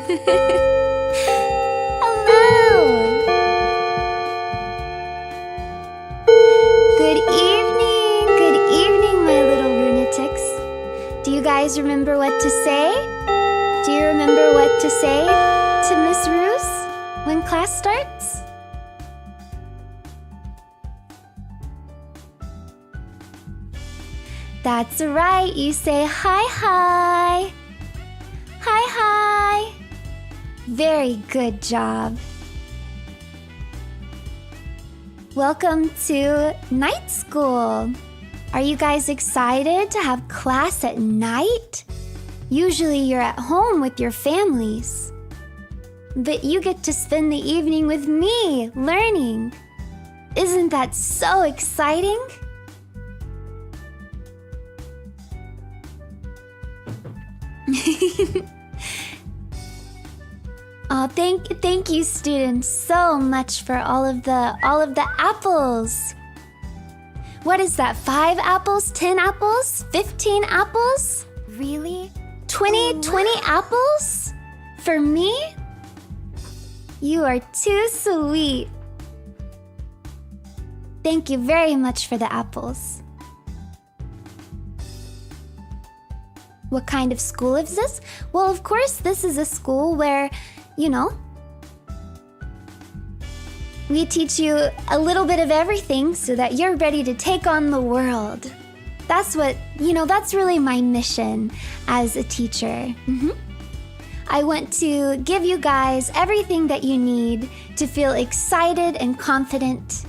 Hello! Good evening, my little lunatics. Do you guys remember what to say? Do you remember what to say to Miss Ruse when class starts? That's right, you say hi hi. Hi hi. Very good job. Welcome to night school. Are you guys excited to have class at night? Usually you're at home with your families. But you get to spend the evening with me, learning. Isn't that so exciting? Oh, thank you, students, so much for all of the apples. What is that? 5 apples? 10 apples? 15 apples? Really? 20 apples? For me? You are too sweet. Thank you very much for the apples. What kind of school is this? Well, of course, this is a school where, you know, we teach you a little bit of everything so that you're ready to take on the world. That's what, that's really my mission as a teacher. I want to give you guys everything that you need to feel excited and confident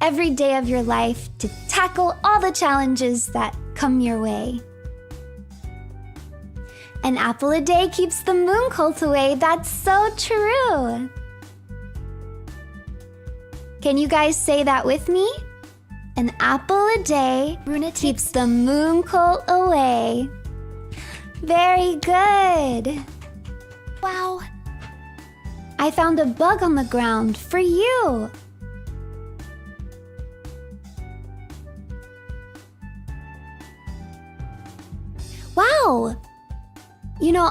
every day of your life to tackle all the challenges that come your way. An apple a day keeps the moon cold away. That's so true. Can you guys say that with me? An apple a day keeps the moon cold away. Very good. Wow. I found a bug on the ground for you. Wow.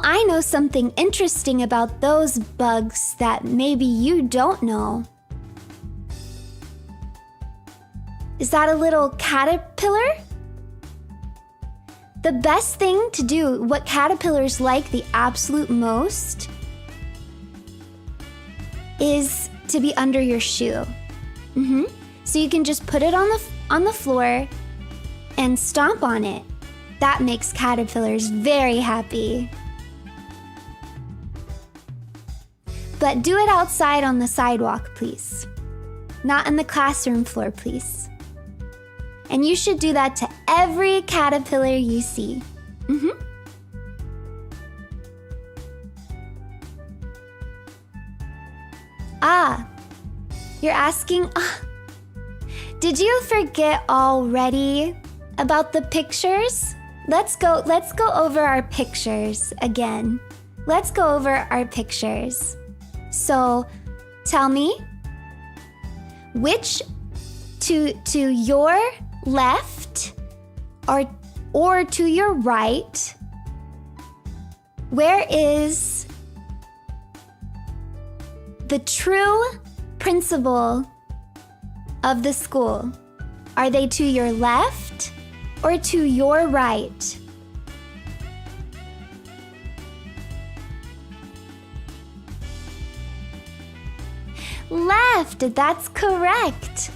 I know something interesting about those bugs that maybe you don't know. Is that a little caterpillar? The best thing to do, what caterpillars like the absolute most, is to be under your shoe. So you can just put it on the floor and stomp on it. That makes caterpillars very happy. But do it outside on the sidewalk, please. Not on the classroom floor, please. And you should do that to every caterpillar you see. You're asking, did you forget already about the pictures? Let's go over our pictures again. Let's go over our pictures. So, tell me, which to your left or to your right, where is the true principal of the school? Are they to your left or to your right? Left, that's correct.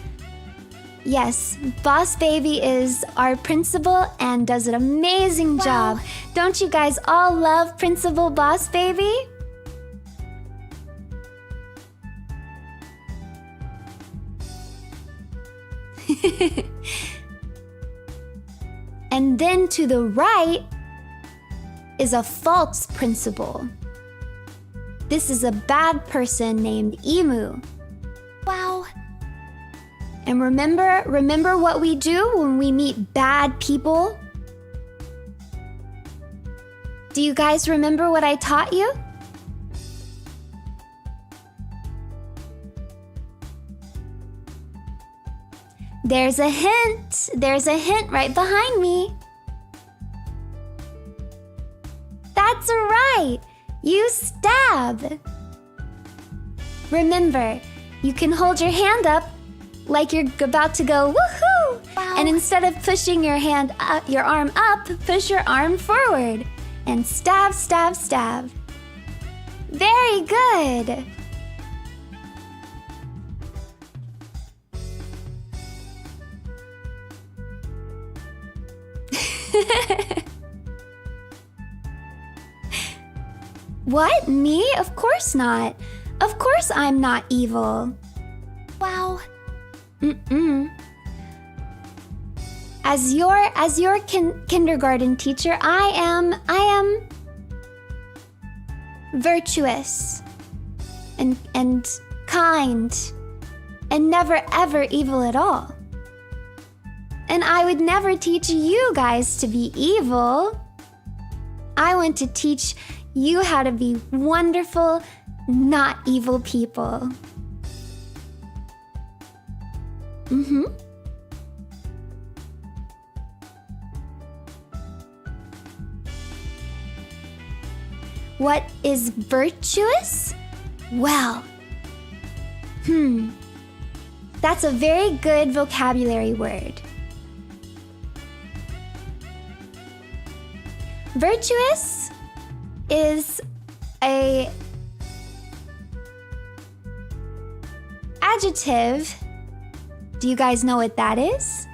Yes, Boss Baby is our principal and does an amazing job. Don't you guys all love Principal Boss Baby? And then to the right is a false principal. This is a bad person named Emu. Wow. And remember what we do when we meet bad people? Do you guys remember what I taught you? There's a hint. There's a hint right behind me. That's right. You stab. Remember, you can hold your hand up like you're about to go woohoo! Wow. And instead of pushing your hand up, your arm up, push your arm forward and stab, stab, stab. Very good. What? Me? Of course not. Of course I'm not evil. Wow. As your kindergarten teacher, I am virtuous and kind and never ever evil at all. And I would never teach you guys to be evil. I want to teach you how to be wonderful, not evil people. What is virtuous? Well, that's a very good vocabulary word. Virtuous is a adjective. Do you guys know what that is?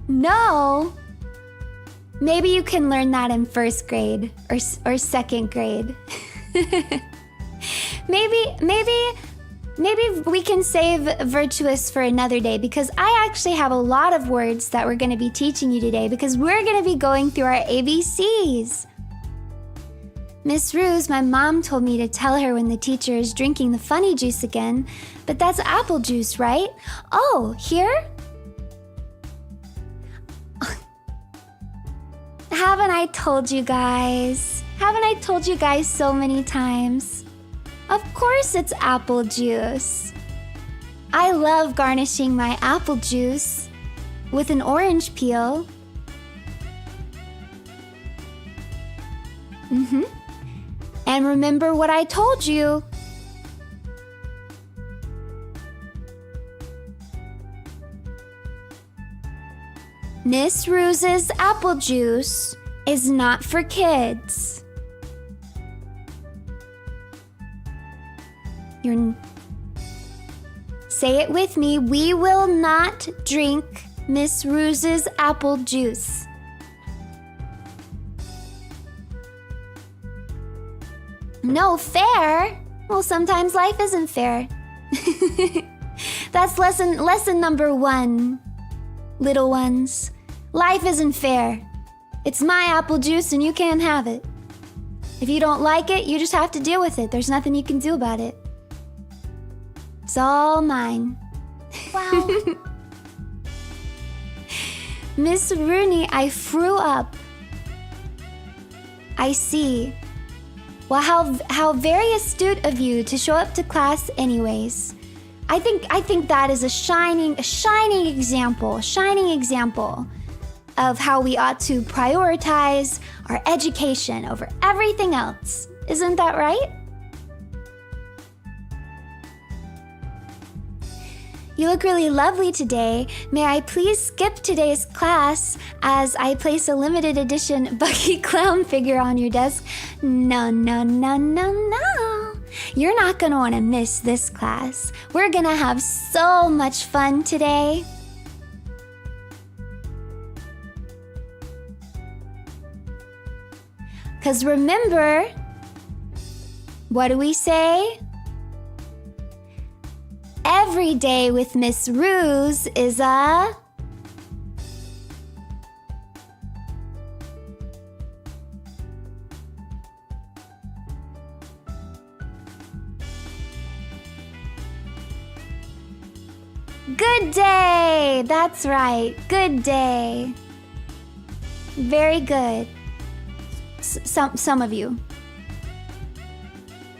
No. Maybe you can learn that in first grade or second grade. Maybe we can save virtuous for another day, because I actually have a lot of words that we're going to be teaching you today, because we're going to be going through our ABCs. Miss Ruse, my mom told me to tell her when the teacher is drinking the funny juice again, but that's apple juice, right? Oh, here? Haven't I told you guys? Haven't I told you guys so many times? Of course it's apple juice. I love garnishing my apple juice with an orange peel. And remember what I told you. Miss Ruse's apple juice is not for kids. Say it with me. We will not drink Miss Ruse's apple juice. No, fair? Well, sometimes life isn't fair. That's lesson number 1, little ones. Life isn't fair. It's my apple juice and you can't have it. If you don't like it, you just have to deal with it. There's nothing you can do about it. It's all mine. Wow. Miss Runie, I threw up. I see. Well, how very astute of you to show up to class anyways. I think that is a shining example of how we ought to prioritize our education over everything else. Isn't that right? You look really lovely today. May I please skip today's class as I place a limited edition Bucky Clown figure on your desk? No. You're not gonna wanna miss this class. We're gonna have so much fun today. Because remember, what do we say? Every day with Miss Ruse is a... good day! That's right, good day. Very good. Some of you.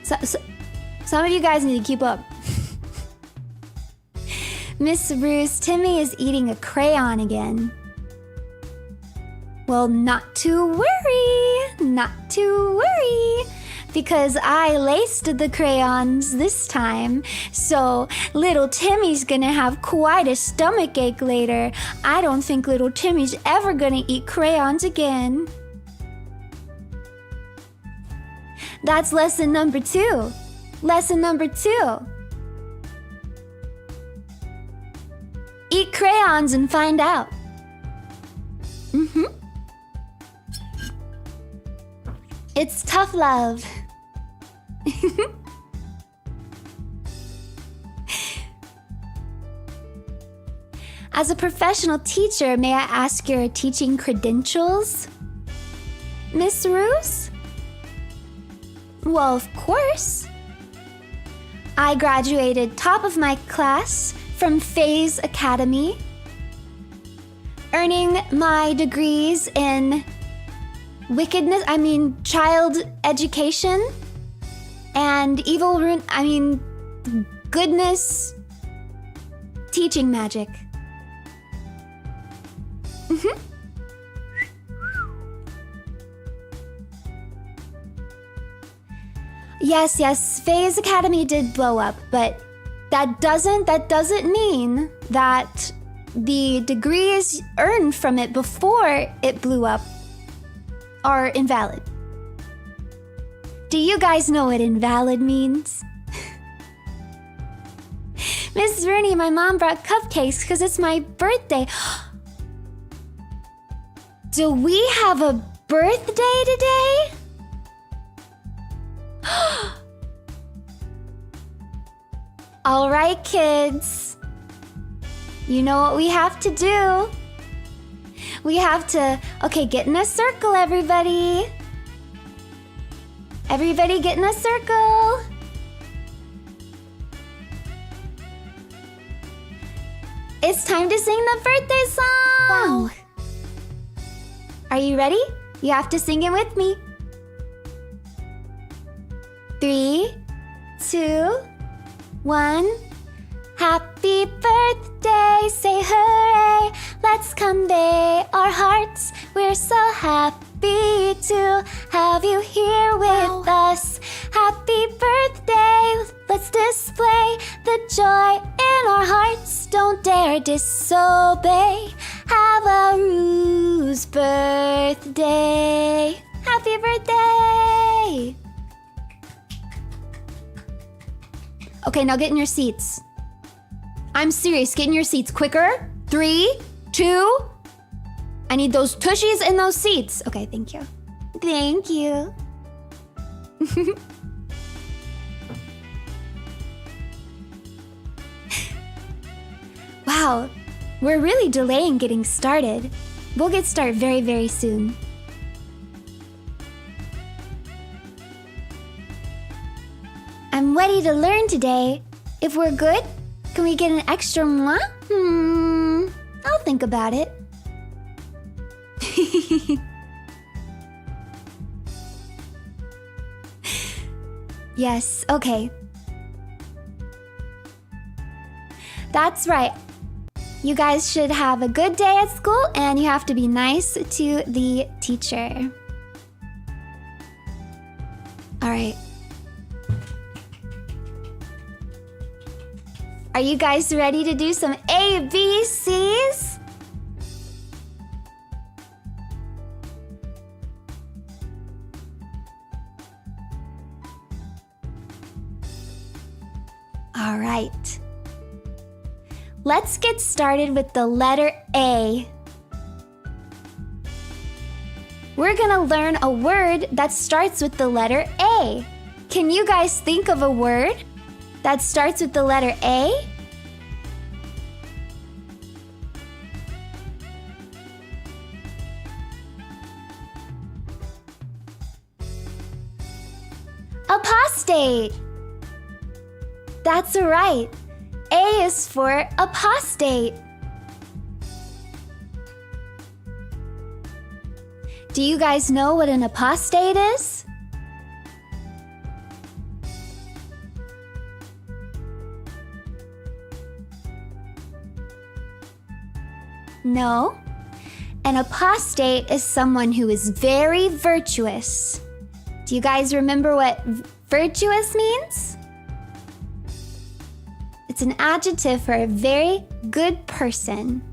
Some of you guys need to keep up. Miss Ruse, Timmy is eating a crayon again. Well, not to worry, because I laced the crayons this time, so little Timmy's gonna have quite a stomach ache later. I don't think little Timmy's ever gonna eat crayons again. That's lesson number 2. Lesson number 2. Eat crayons and find out. It's tough love. As a professional teacher, may I ask your teaching credentials, Miss Ruse? Well, of course. I graduated top of my class from Phase Academy, earning my degrees in child education, and goodness, teaching magic. Yes, Phase Academy did blow up, but that doesn't mean that the degrees earned from it before it blew up are invalid. Do you guys know what invalid means? Miss Runie, my mom brought cupcakes because it's my birthday. Do we have a birthday today? All right, kids. You know what we have to do. We have to... Okay, get in a circle, everybody. Everybody get in a circle. It's time to sing the birthday song. Wow. Are you ready? You have to sing it with me. 3, 2, 1. Happy birthday, say hooray. Let's convey our hearts. We're so happy to have you here with us. Happy birthday, let's display the joy in our hearts. Don't dare disobey. Have a Ruse birthday. Happy birthday. Okay, now get in your seats. I'm serious, get in your seats quicker. 3, 2. I need those tushies in those seats. Okay, thank you. Thank you. Wow, we're really delaying getting started. We'll get started very, very soon. I'm ready to learn today. If we're good, can we get an extra moi? I'll think about it. Yes, okay. That's right. You guys should have a good day at school, and you have to be nice to the teacher. All right. Are you guys ready to do some ABCs? All right. Let's get started with the letter A. We're gonna learn a word that starts with the letter A. Can you guys think of a word that starts with the letter A? Apostate. That's right. A is for apostate. Do you guys know what an apostate is? No. An apostate is someone who is very virtuous. Do you guys remember what virtuous means? It's an adjective for a very good person.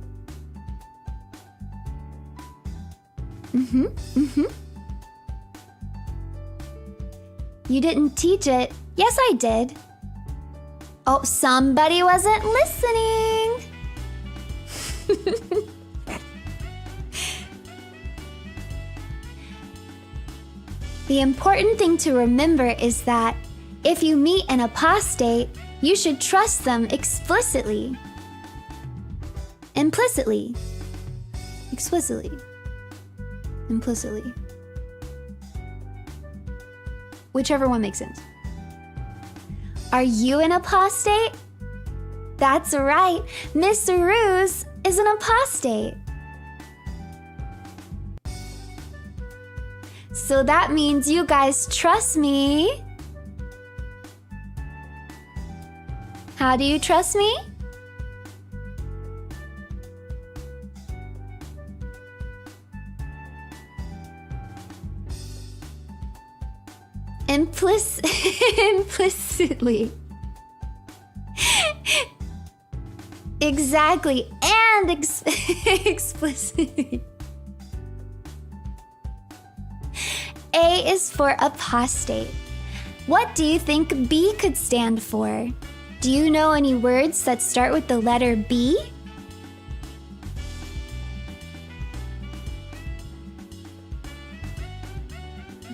You didn't teach it. Yes, I did. Oh, somebody wasn't listening. The important thing to remember is that if you meet an apostate, you should trust them explicitly. Implicitly. Explicitly. Implicitly. Whichever one makes sense. Are you an apostate? That's right. Miss Ruse is an apostate. So that means you guys trust me. How do you trust me? Implicitly. Exactly. And explicitly. A is for apostate. What do you think B could stand for? Do you know any words that start with the letter B?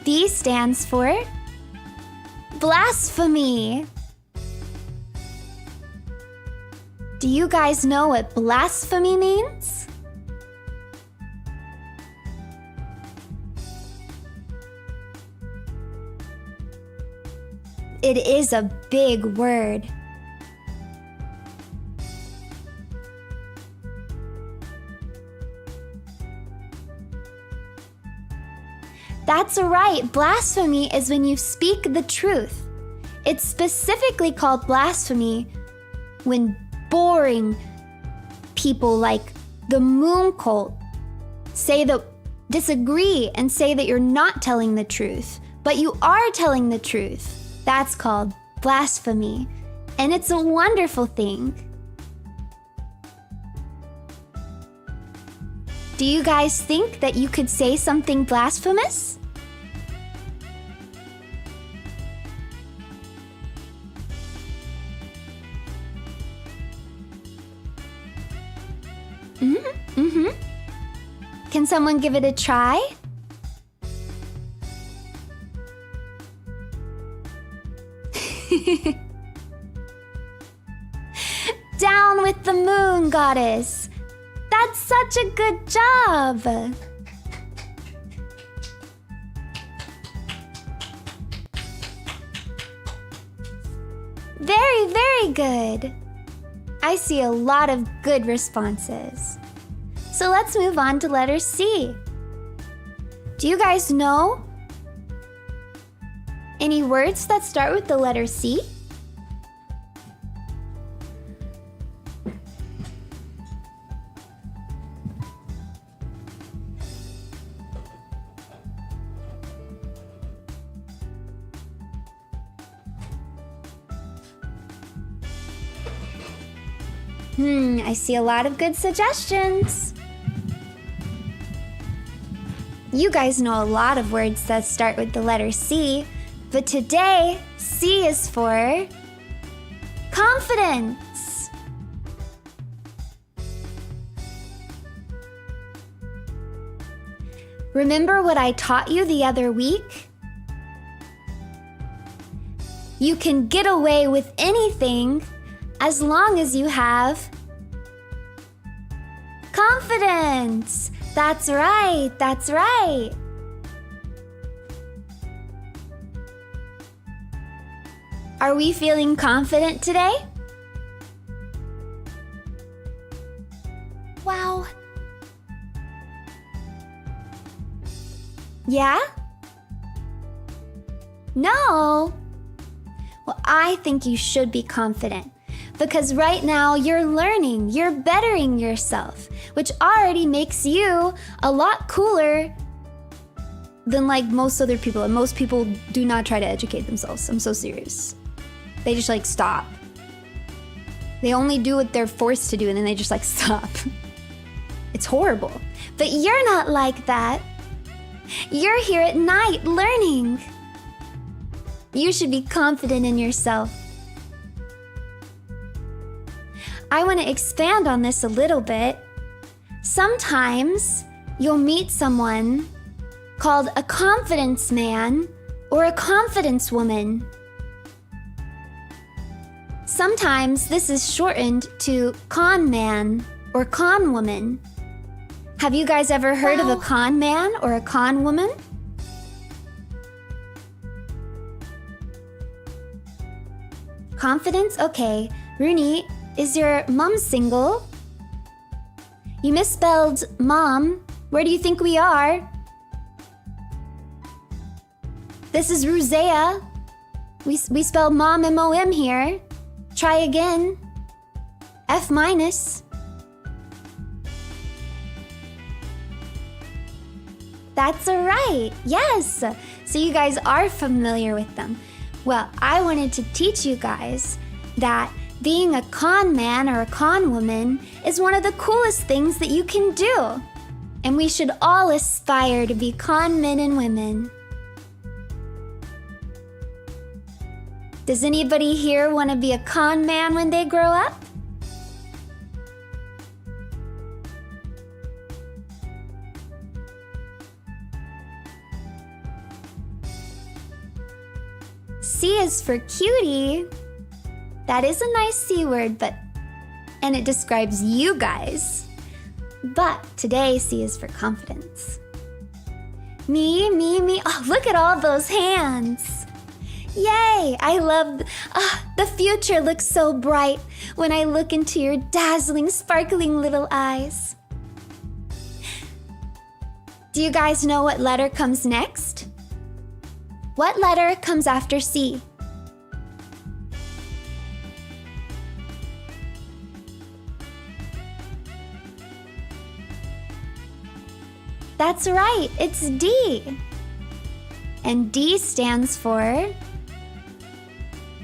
B stands for blasphemy. Do you guys know what blasphemy means? It is a big word. That's right. Blasphemy is when you speak the truth. It's specifically called blasphemy when boring people like the moon cult disagree and say that you're not telling the truth, but you are telling the truth. That's called blasphemy, and it's a wonderful thing. Do you guys think that you could say something blasphemous? Can someone give it a try? Down with the moon, goddess. That's such a good job. Very, very good. I see a lot of good responses. So let's move on to letter C. Do you guys know any words that start with the letter C? I see a lot of good suggestions. You guys know a lot of words that start with the letter C, but today, C is for confidence. Remember what I taught you the other week? You can get away with anything as long as you have confidence. That's right, that's right. Are we feeling confident today? Wow. Yeah? No? Well, I think you should be confident. Because right now you're learning, you're bettering yourself. which already makes you a lot cooler than like most other people. And most people do not try to educate themselves. I'm so serious. They just like stop. They only do what they're forced to do and then they just like stop. It's horrible. But you're not like that. You're here at night learning. You should be confident in yourself. I want to expand on this a little bit. Sometimes you'll meet someone called a confidence man or a confidence woman. Sometimes this is shortened to con man or con woman. Have you guys ever heard of a con man or a con woman? Confidence? Okay. Runie, is your mom single? You misspelled mom. Where do you think we are? This is Rusea. We spell mom M-O-M here. Try again. F minus. That's right. Yes. So you guys are familiar with them. Well, I wanted to teach you guys that being a con man or a con woman is one of the coolest things that you can do. And we should all aspire to be con men and women. Does anybody here want to be a con man when they grow up? C is for cutie. That is a nice C word, and it describes you guys. But today, C is for confidence. Me, me, me. Oh, look at all those hands. Yay! I love, the future looks so bright when I look into your dazzling, sparkling little eyes. Do you guys know what letter comes next? What letter comes after C? That's right, it's D. And D stands for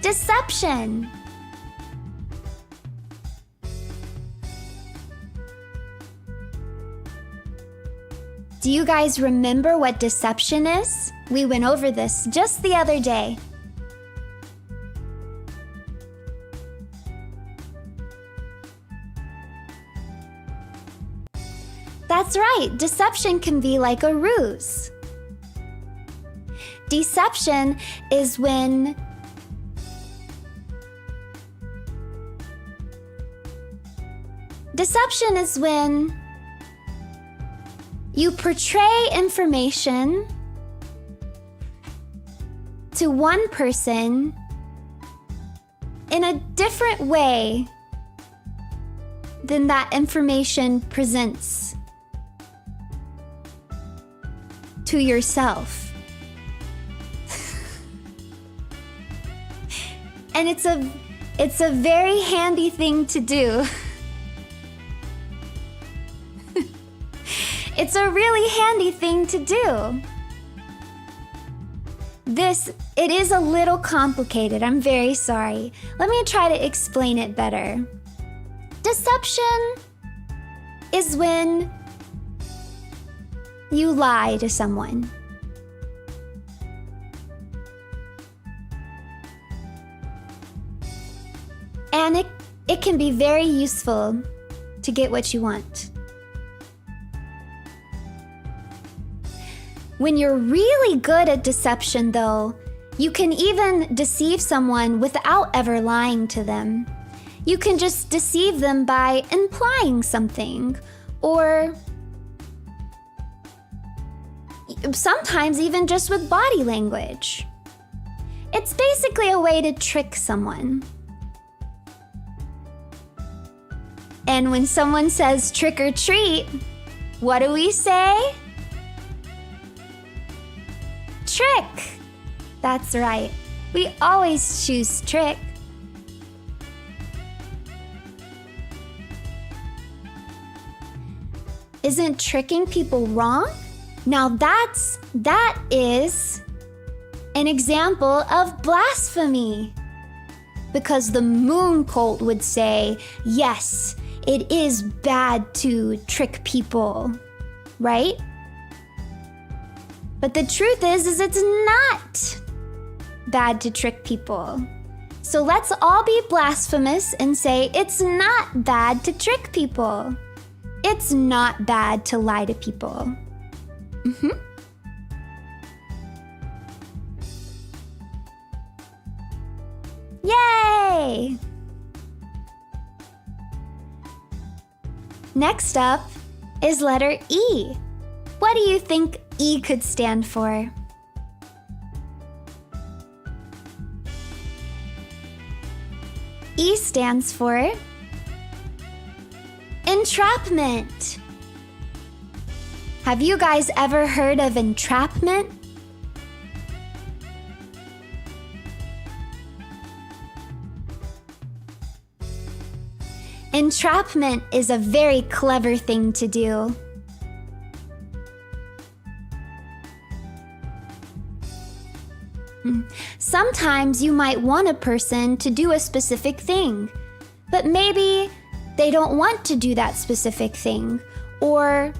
deception. Do you guys remember what deception is? We went over this just the other day. That's right, deception can be like a ruse. Deception is when you portray information to one person in a different way than that information presents to yourself. And it's a very handy thing to do. It's a really handy thing to do. It is a little complicated. I'm very sorry. Let me try to explain it better. Deception is when you lie to someone. And it can be very useful to get what you want. When you're really good at deception, though, you can even deceive someone without ever lying to them. You can just deceive them by implying something, or sometimes even just with body language. It's basically a way to trick someone. And when someone says trick or treat, what do we say? Trick! That's right. We always choose trick. Isn't tricking people wrong? Now that is an example of blasphemy. Because the moon cult would say, yes, it is bad to trick people, right? But the truth is it's not bad to trick people. So let's all be blasphemous and say it's not bad to trick people. It's not bad to lie to people. Yay! Next up is letter E. What do you think E could stand for? E stands for entrapment. Have you guys ever heard of entrapment? Entrapment is a very clever thing to do. Sometimes you might want a person to do a specific thing, but maybe they don't want to do that specific thing, or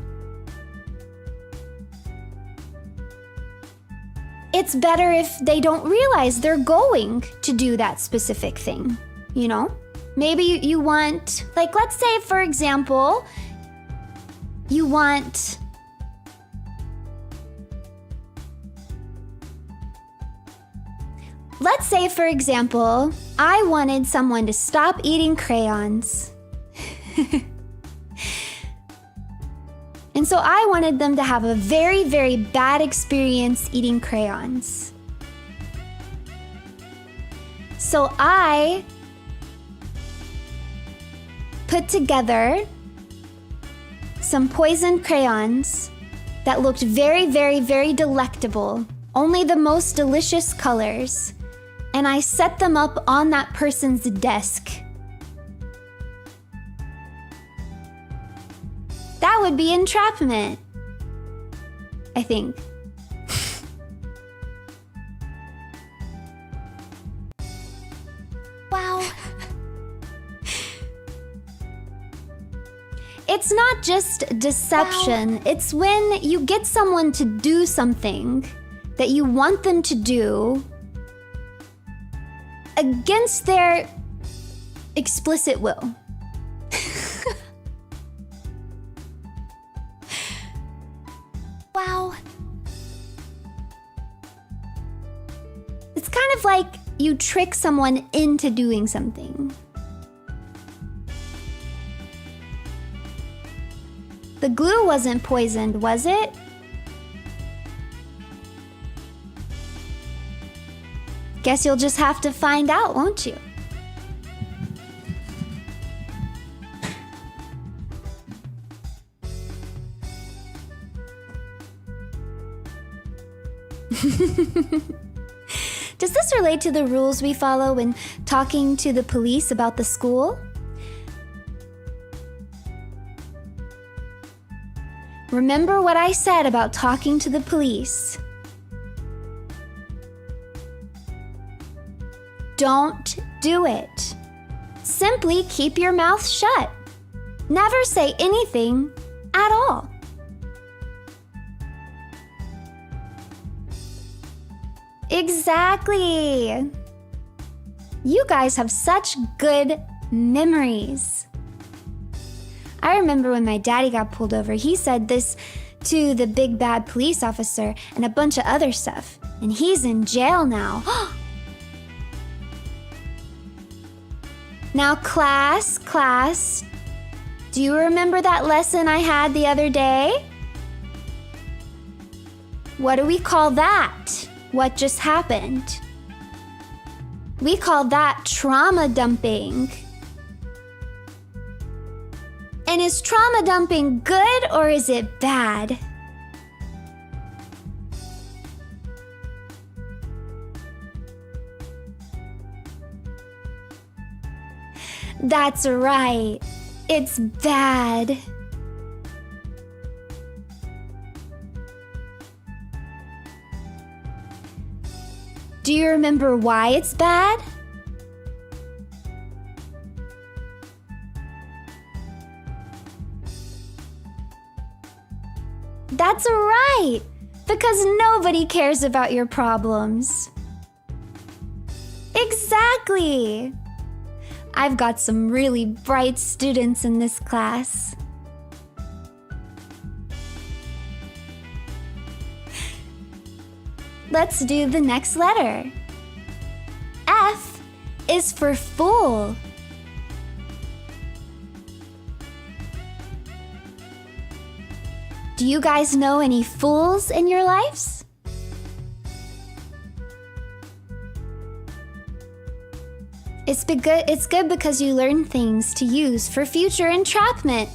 it's better if they don't realize they're going to do that specific thing, you know? Maybe you want, like, let's say, for example, you want let's say, for example, I wanted someone to stop eating crayons. And so I wanted them to have a very, very bad experience eating crayons. So I put together some poisoned crayons that looked very, very, very delectable, only the most delicious colors, and I set them up on that person's desk. That would be entrapment, I think. Wow. It's not just deception. Wow. It's when you get someone to do something that you want them to do against their explicit will. Wow. It's kind of like you trick someone into doing something. The glue wasn't poisoned, was it? Guess you'll just have to find out, won't you? Does this relate to the rules we follow when talking to the police about the school? Remember what I said about talking to the police. Don't do it. Simply keep your mouth shut. Never say anything at all. Exactly. You guys have such good memories. I remember when my daddy got pulled over, he said this to the big bad police officer and a bunch of other stuff. And he's in jail now. Now, class, do you remember that lesson I had the other day? What do we call that? What just happened? We call that trauma dumping. And is trauma dumping good or is it bad? That's right. It's bad. Do you remember why it's bad? That's right! Because nobody cares about your problems. Exactly! I've got some really bright students in this class. Let's do the next letter. F is for fool. Do you guys know any fools in your lives? It's good because you learn things to use for future entrapment.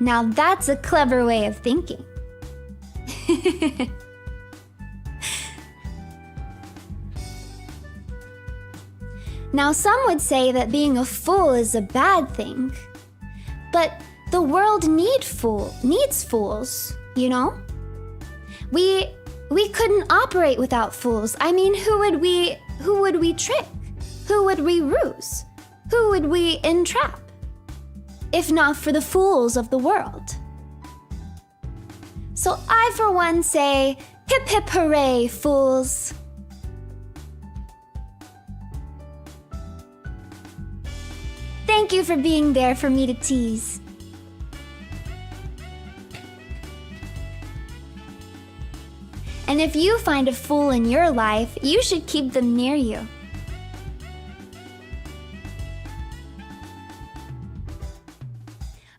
Now that's a clever way of thinking. Now some would say that being a fool is a bad thing. But the world needs fools, you know? We couldn't operate without fools. I mean, who would we trick? Who would we ruse? Who would we entrap? If not for the fools of the world. So I, for one, say, hip hip hooray, fools. Thank you for being there for me to tease. And if you find a fool in your life, you should keep them near you.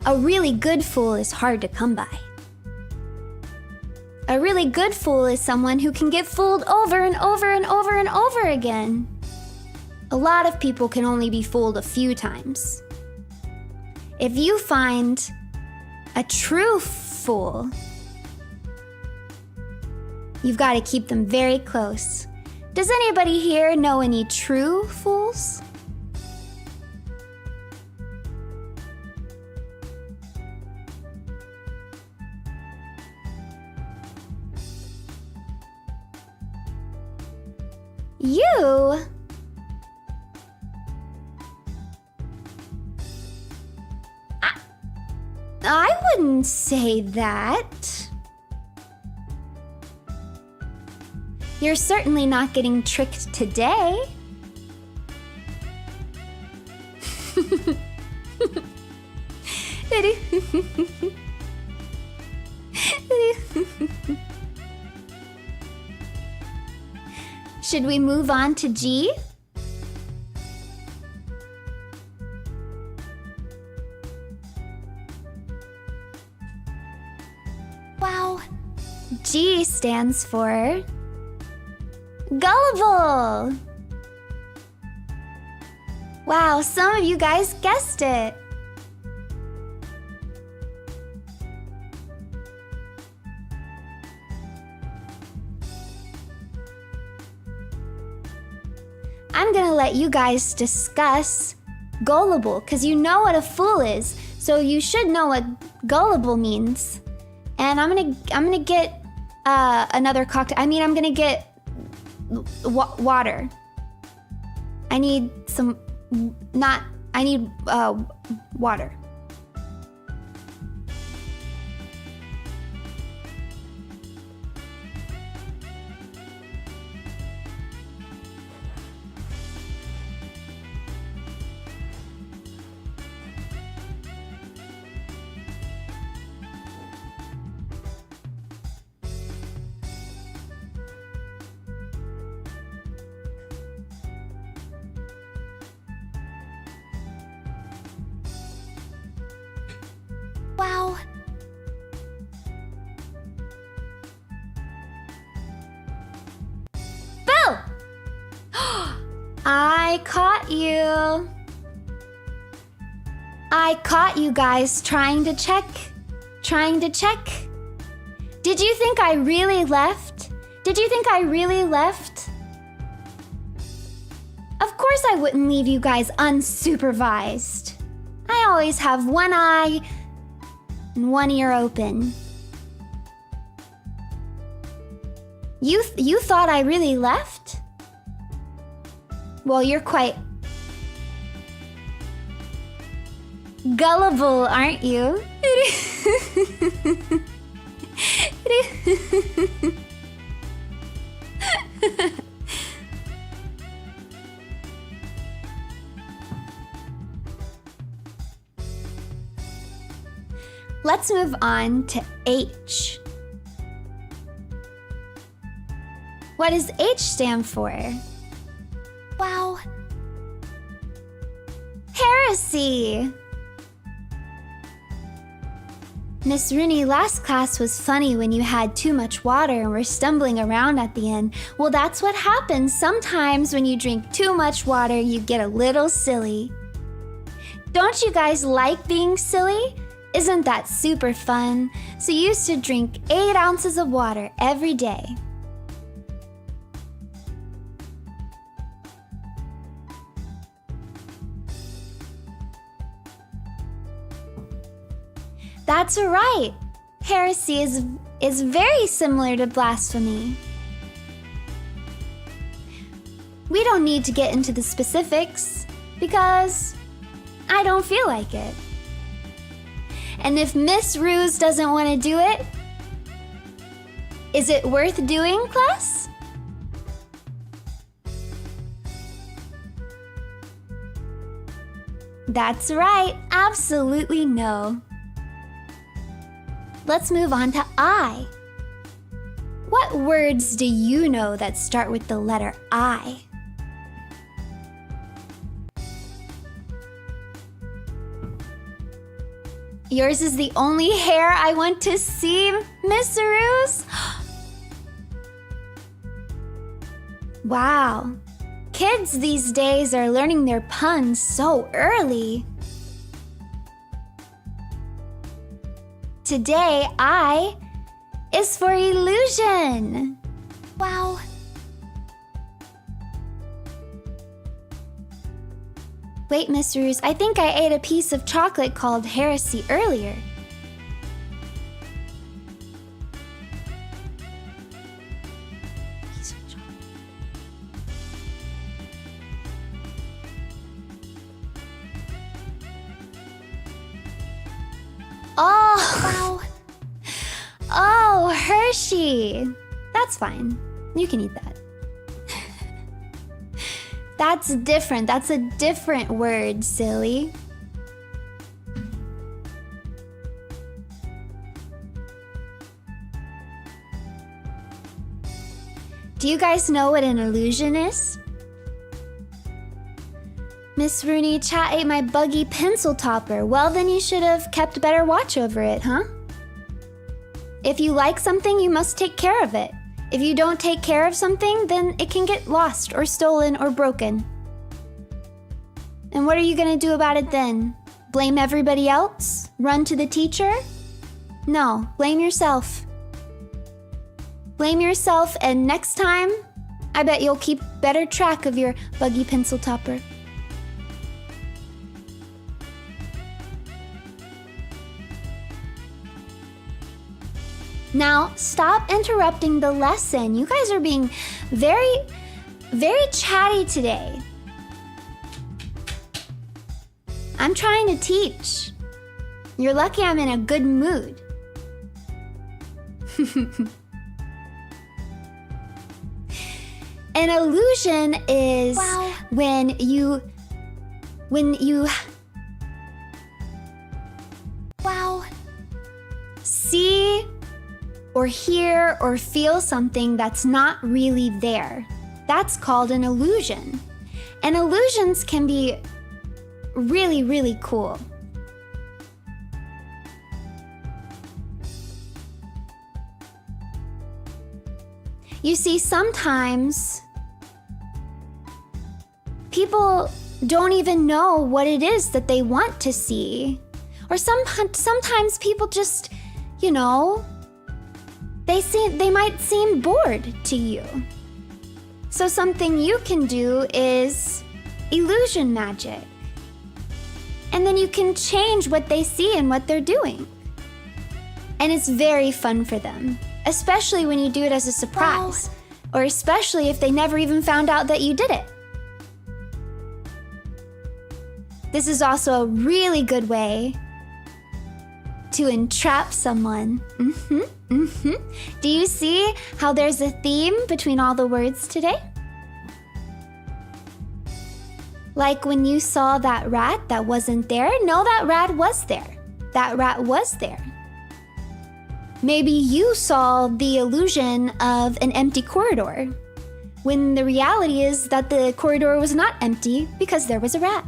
A really good fool is hard to come by. A really good fool is someone who can get fooled over and over and over and over again. A lot of people can only be fooled a few times. If you find a true fool, you've got to keep them very close. Does anybody here know any true fools? You? I wouldn't say that. You're certainly not getting tricked today. Should we move on to G? Wow. G stands for gullible. Wow, some of you guys guessed it. I'm gonna let you guys discuss gullible, because you know what a fool is, so you should know what gullible means. And I'm gonna get another cocktail. I'm gonna get water. I need some, water. Wow. Boo! I caught you. I caught you guys trying to check. Did you think I really left? Of course I wouldn't leave you guys unsupervised. I always have one eye and one ear open. You thought I really left? Well, you're quite gullible, aren't you? Let's move on to H. What does H stand for? Wow. Heresy! Miss Runie, last class was funny when you had too much water and were stumbling around at the end. Well, that's what happens sometimes when you drink too much water, you get a little silly. Don't you guys like being silly? Isn't that super fun? So you used to drink 8 ounces of water every day. That's right. Heresy is very similar to blasphemy. We don't need to get into the specifics because I don't feel like it. And if Miss Ruse doesn't want to do it, is it worth doing, class? That's right, absolutely no. Let's move on to I. What words do you know that start with the letter I? Yours is the only hair I want to see, Miss Ruse. Wow. Kids these days are learning their puns so early. Today, I is for illusion. Wow. Wait, Miss Ruse, I think I ate a piece of chocolate called heresy earlier. Piece of chocolate. Oh, wow. Oh, Hershey. That's fine. You can eat that. That's different. That's a different word, silly. Do you guys know what an illusion is? Miss Runie, chat ate my buggy pencil topper. Well, then you should have kept better watch over it, huh? If you like something, you must take care of it. If you don't take care of something, then it can get lost or stolen or broken. And what are you gonna do about it then? Blame everybody else? Run to the teacher? No, blame yourself. Blame yourself, and next time, I bet you'll keep better track of your buggy pencil topper. Now, stop interrupting the lesson. You guys are being very, very chatty today. I'm trying to teach. You're lucky I'm in a good mood. An illusion is when you see or hear or feel something that's not really there. That's called an illusion. And illusions can be really, really cool. You see, sometimes people don't even know what it is that they want to see. Or sometimes people just, you know, they might seem bored to you. So something you can do is illusion magic. And then you can change what they see and what they're doing. And it's very fun for them, especially when you do it as a surprise, or especially if they never even found out that you did it. This is also a really good way to entrap someone. Do you see how there's a theme between all the words today? Like when you saw that rat that wasn't there. No, that rat was there. That rat was there. Maybe you saw the illusion of an empty corridor, when the reality is that the corridor was not empty because there was a rat.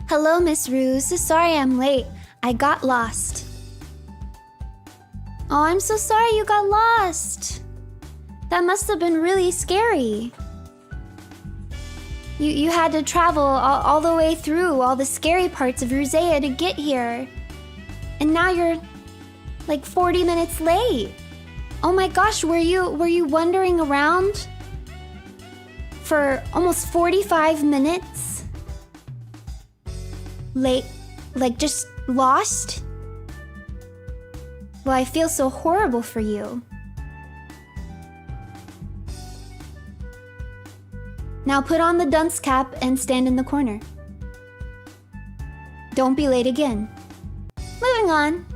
Hello, Miss Ruse. Sorry I'm late. I got lost. Oh, I'm so sorry you got lost. That must have been really scary. You had to travel all the way through all the scary parts of RUSEDAY to get here. And now you're like 40 minutes late. Oh my gosh, were you wandering around for almost 45 minutes? Late, like just lost? Well, I feel so horrible for you. Now put on the dunce cap and stand in the corner. Don't be late again. Moving on.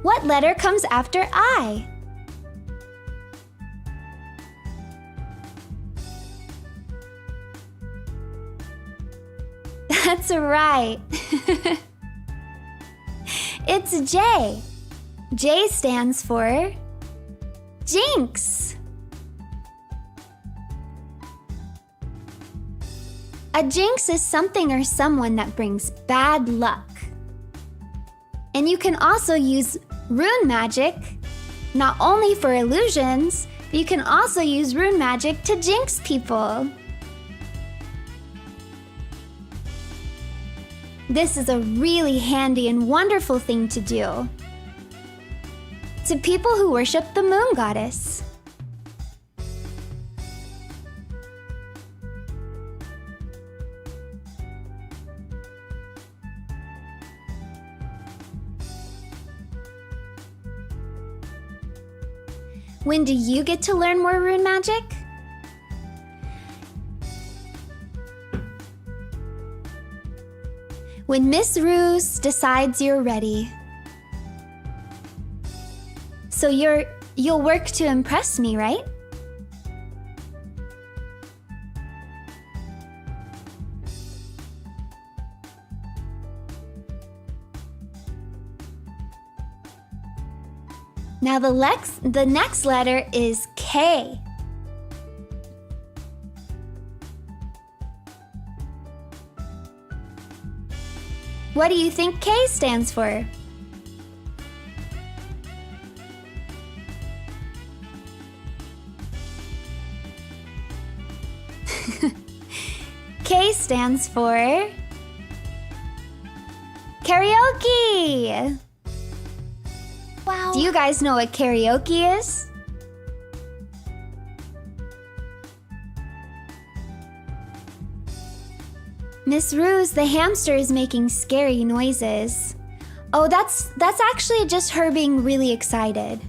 What letter comes after I? That's right. It's J. J stands for Jinx. A jinx is something or someone that brings bad luck. And you can also use rune magic, not only for illusions, but you can also use rune magic to jinx people. This is a really handy and wonderful thing to do to people who worship the moon goddess. When do you get to learn more rune magic? When Miss Ruse decides you're ready. So you'll work to impress me, right? Now the next letter is K. What do you think K stands for? K stands for karaoke. Wow. Do you guys know what karaoke is? Miss Ruse, the hamster is making scary noises. Oh, that's actually just her being really excited.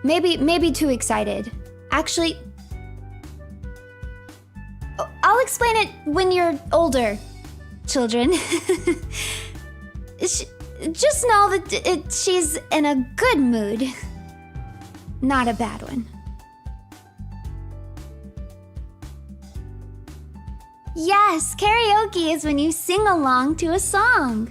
Maybe too excited. Actually, I'll explain it when you're older, children. Just know that she's in a good mood, not a bad one. Yes, karaoke is when you sing along to a song.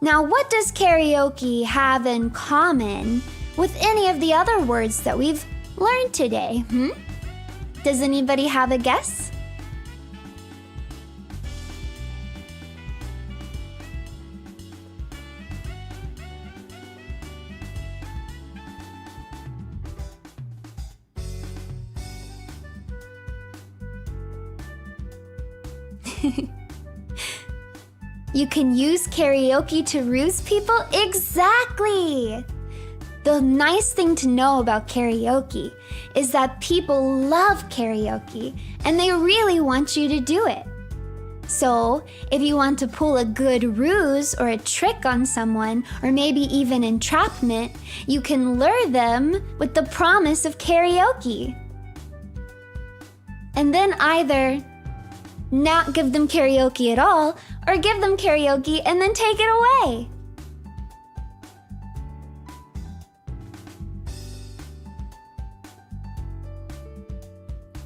Now, what does karaoke have in common with any of the other words that we've learned today? Does anybody have a guess? You can use karaoke to ruse people? Exactly! The nice thing to know about karaoke is that people love karaoke and they really want you to do it. So, if you want to pull a good ruse or a trick on someone, or maybe even entrapment, you can lure them with the promise of karaoke. And then either not give them karaoke at all, or give them karaoke and then take it away.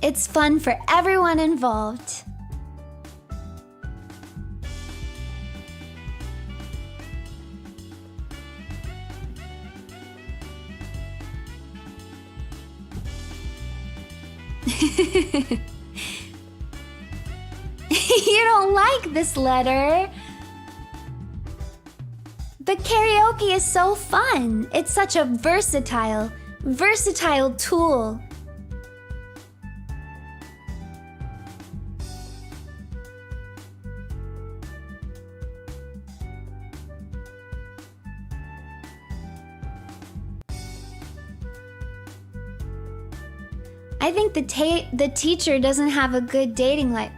It's fun for everyone involved. You don't like this letter. But karaoke is so fun. It's such a versatile tool. I think the teacher doesn't have a good dating life.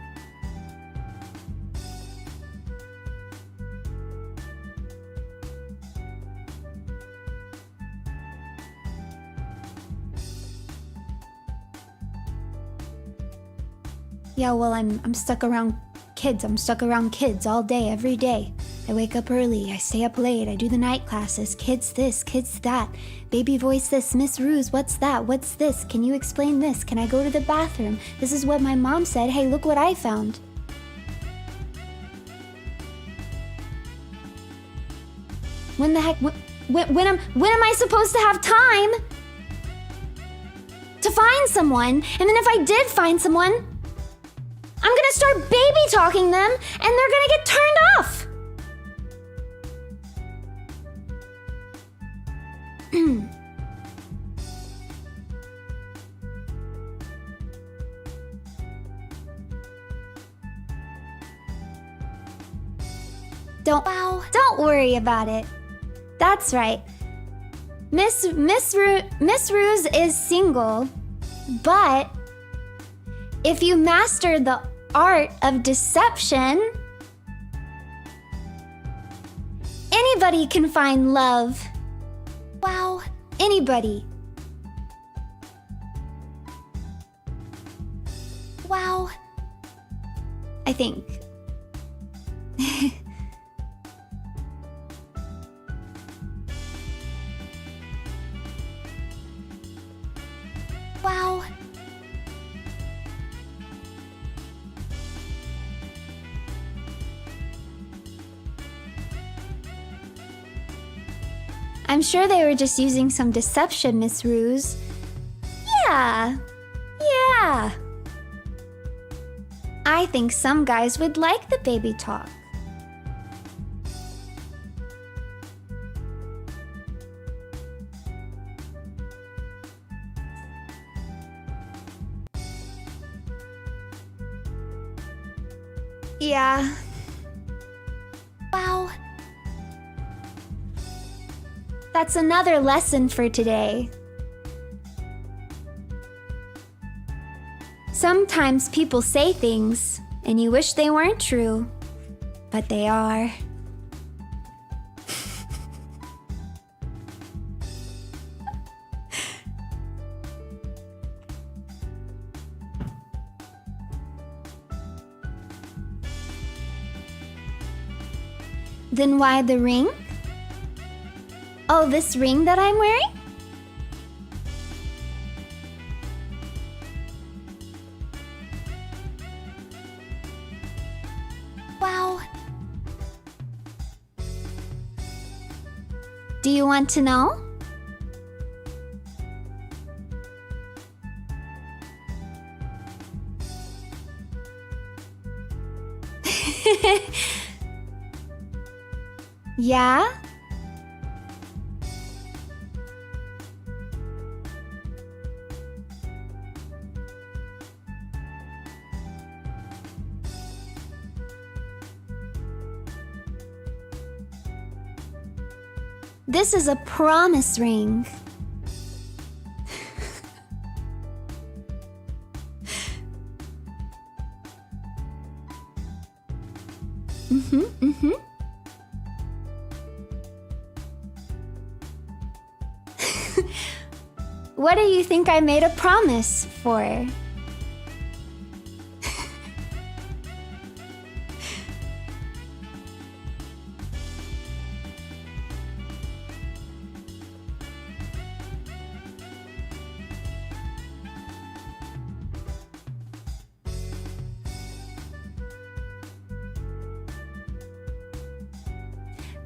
Yeah, well, I'm stuck around kids. I'm stuck around kids all day, every day. I wake up early, I stay up late, I do the night classes, kids this, kids that. Baby voice this, Miss Ruse, what's that? What's this? Can you explain this? Can I go to the bathroom? This is what my mom said. Hey, look what I found. When the heck, when am I supposed to have time to find someone? And then if I did find someone, I'm gonna start baby talking them and they're gonna get turned off. Don't worry about it. That's right. Miss Ruse is single, but if you master the art of deception, anybody can find love. Wow, anybody. Wow. I think. Wow. I'm sure they were just using some deception, Miss Ruse. Yeah. I think some guys would like the baby talk. Yeah. Wow. That's another lesson for today. Sometimes people say things and you wish they weren't true, but they are. Then why the ring? Oh, this ring that I'm wearing? Wow. Do you want to know? Yeah? This is a promise ring. what do you think I made a promise for?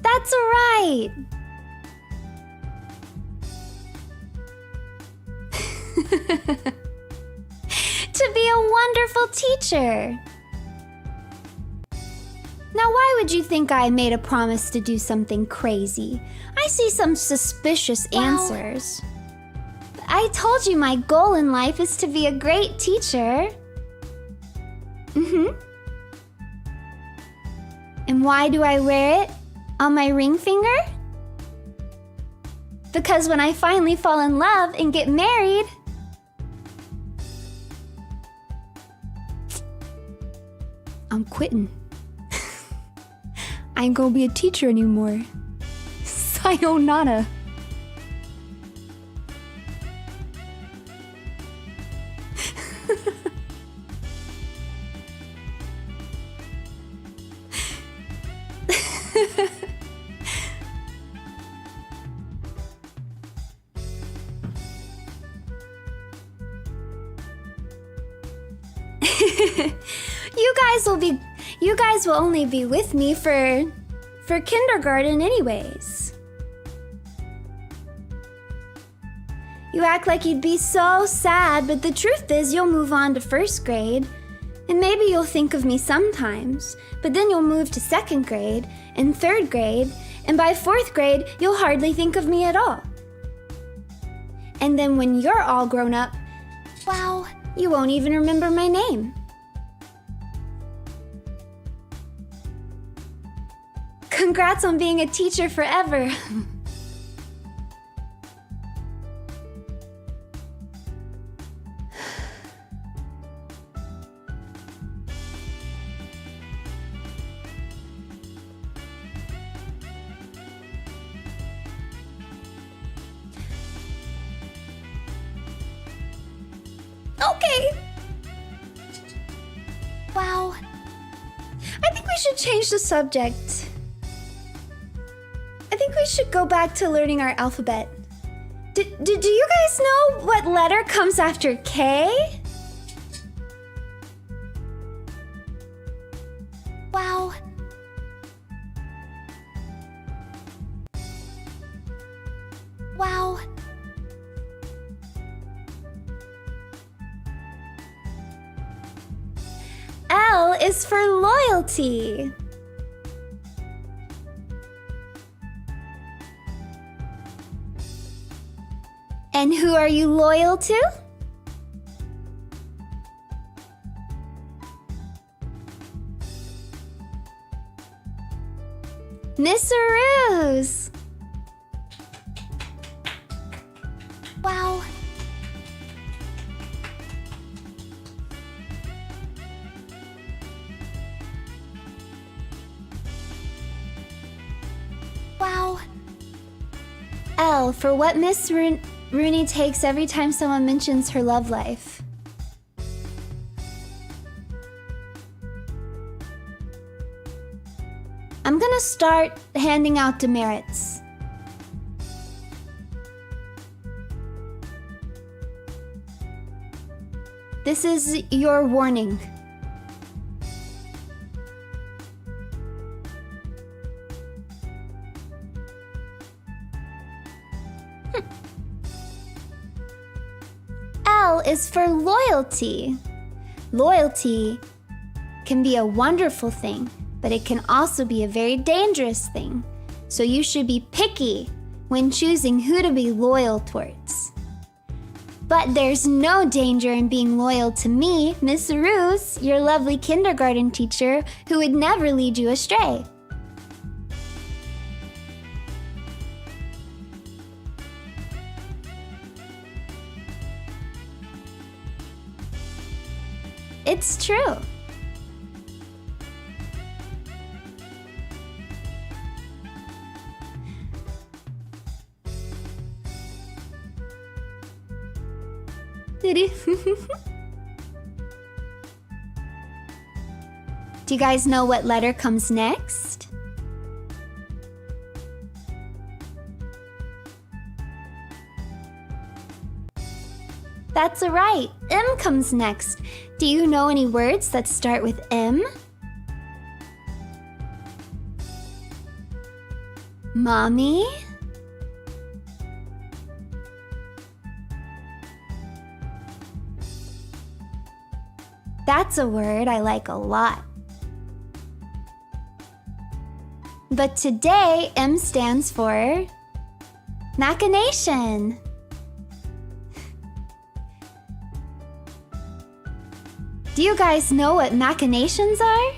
That's right! To be a wonderful teacher! Now why would you think I made a promise to do something crazy? I see some suspicious answers. I told you my goal in life is to be a great teacher. And why do I wear it on my ring finger? Because when I finally fall in love and get married, I'm quitting. I ain't gonna be a teacher anymore. Sayonara. You guys will only be with me for kindergarten anyways. You act like you'd be so sad, but the truth is you'll move on to first grade, and maybe you'll think of me sometimes, but then you'll move to second grade and third grade, and by fourth grade, you'll hardly think of me at all. And then when you're all grown up, wow, you won't even remember my name. Congrats on being a teacher forever. Okay. Wow. I think we should change the subject. I think we should go back to learning our alphabet. Do you guys know what letter comes after K? Wow. Wow. L is for loyalty. And who are you loyal to? Miss Ruse. Wow. Wow. L for what Miss Runie takes every time someone mentions her love life. I'm gonna start handing out demerits. This is your warning. L is for loyalty. Loyalty can be a wonderful thing, but it can also be a very dangerous thing. So you should be picky when choosing who to be loyal towards. But there's no danger in being loyal to me, Miss Ruse, your lovely kindergarten teacher who would never lead you astray. It's true. Do you guys know what letter comes next? That's right, M comes next. Do you know any words that start with M? Mommy? That's a word I like a lot. But today, M stands for machination. Do you guys know what machinations are?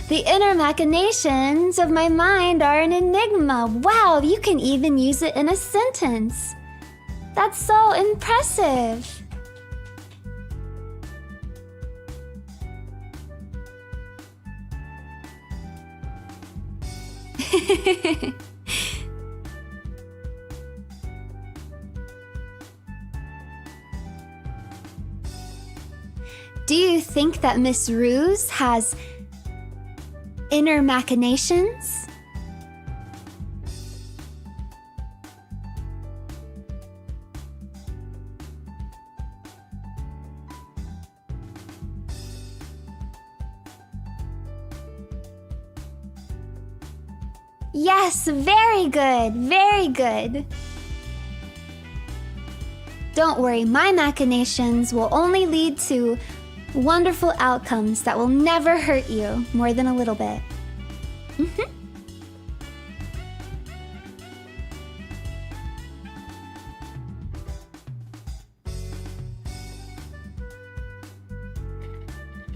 The inner machinations of my mind are an enigma. Wow, you can even use it in a sentence. That's so impressive. Do you think that Miss Ruse has inner machinations? Yes, very good, very good. Don't worry, my machinations will only lead to wonderful outcomes that will never hurt you more than a little bit.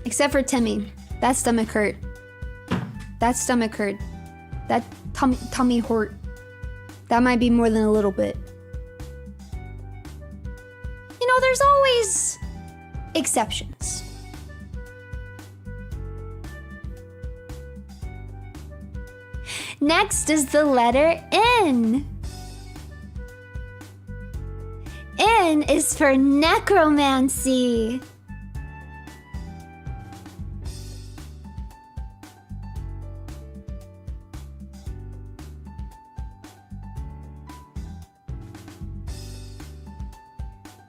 Except for Timmy. That stomach hurt. That stomach hurt. That tummy hurt. That might be more than a little bit. You know, there's always exceptions. Next is the letter N. N is for necromancy.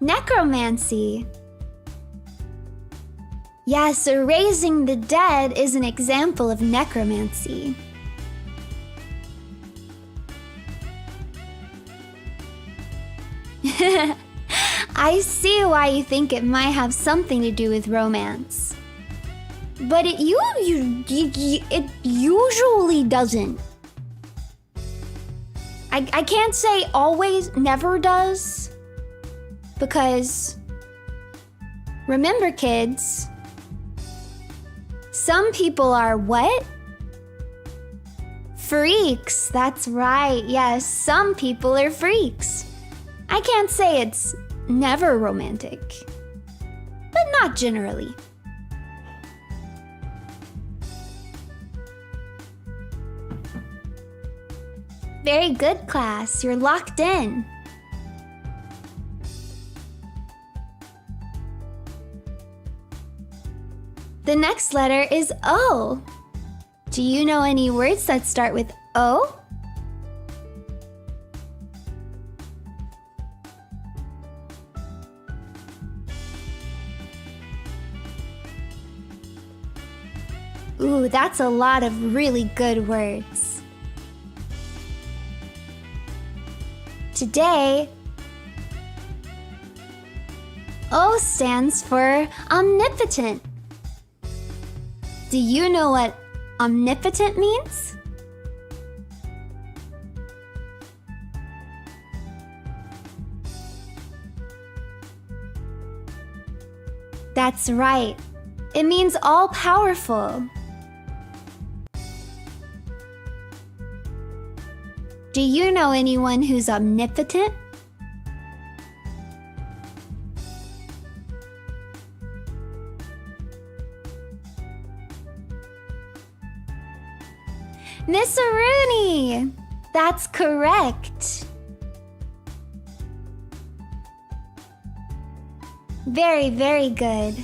Necromancy. Yes, raising the dead is an example of necromancy. I see why you think it might have something to do with romance. But it usually doesn't. I can't say always, never does. Because, remember kids, some people are what? Freaks, that's right. Yes, some people are freaks. I can't say it's never romantic, but not generally. Very good, class. You're locked in. The next letter is O. Do you know any words that start with O? Ooh, that's a lot of really good words. Today, O stands for omnipotent. Do you know what omnipotent means? That's right. It means all-powerful. Do you know anyone who's omnipotent? Miss Runie! That's correct. Very, very good.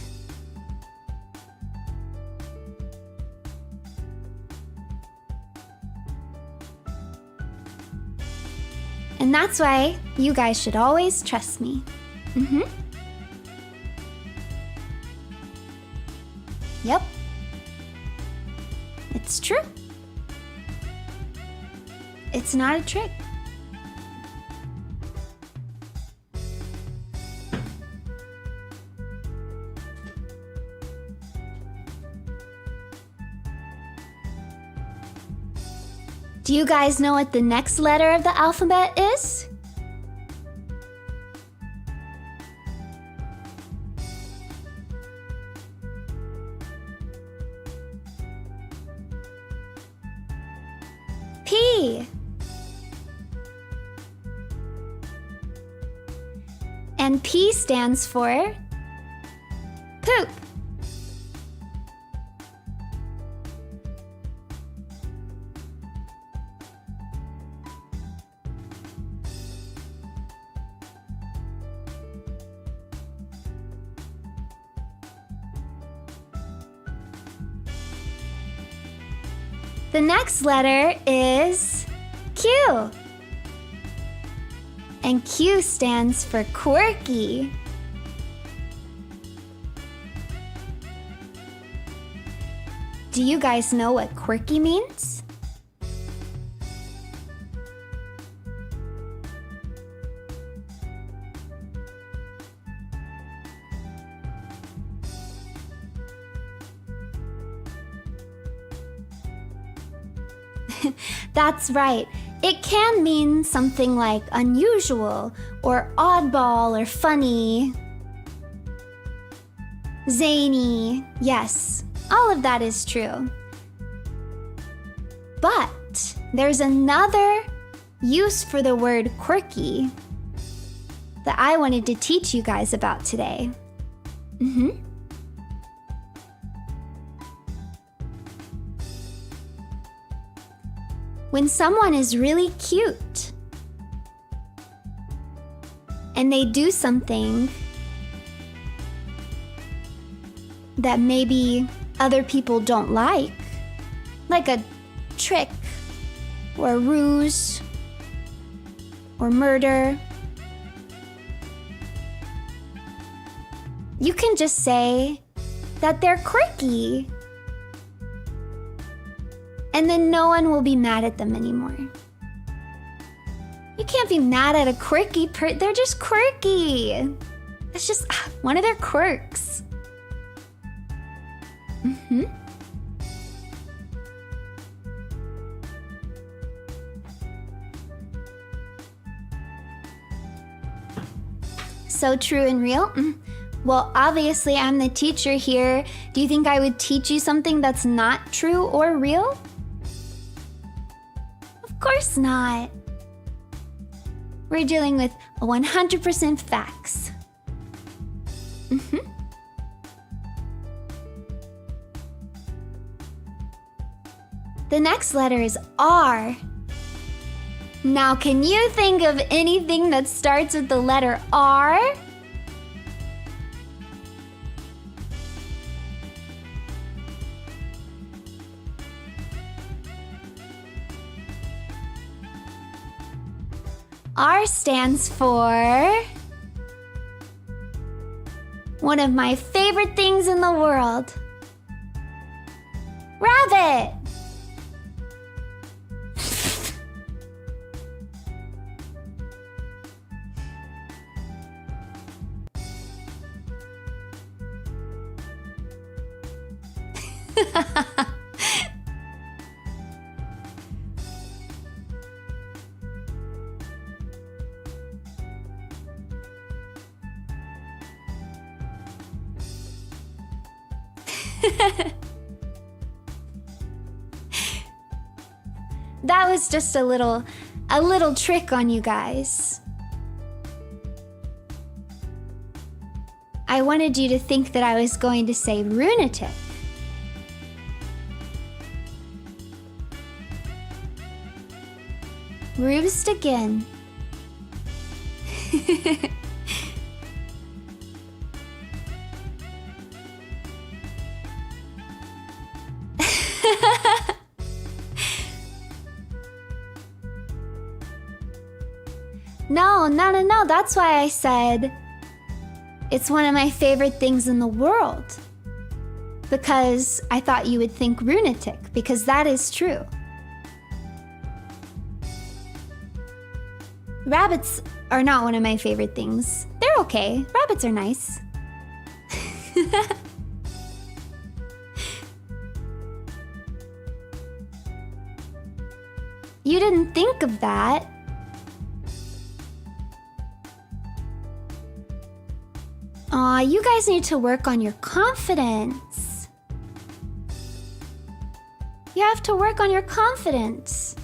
And that's why you guys should always trust me. Yep. It's true. It's not a trick. Do you guys know what the next letter of the alphabet is? P. And P stands for poop. The next letter is Q. And Q stands for quirky. Do you guys know what quirky means? That's right. It can mean something like unusual, or oddball, or funny. Zany. Yes, all of that is true. But there's another use for the word quirky that I wanted to teach you guys about today. When someone is really cute and they do something that maybe other people don't like a trick or a ruse or murder, you can just say that they're quirky. And then no one will be mad at them anymore. You can't be mad at a quirky they're just quirky. It's just one of their quirks. So true and real? Well, obviously I'm the teacher here. Do you think I would teach you something that's not true or real? Of course not. We're dealing with 100% facts. The next letter is R. Now, can you think of anything that starts with the letter R? R stands for one of my favorite things in the world. Rabbit! That was just a little trick on you guys. I wanted you to think that I was going to say lunatic. Rused again. No. That's why I said it's one of my favorite things in the world. Because I thought you would think runetic, because that is true. Rabbits are not one of my favorite things. They're okay. Rabbits are nice. You didn't think of that. Aw, you guys need to work on your confidence. You have to work on your confidence.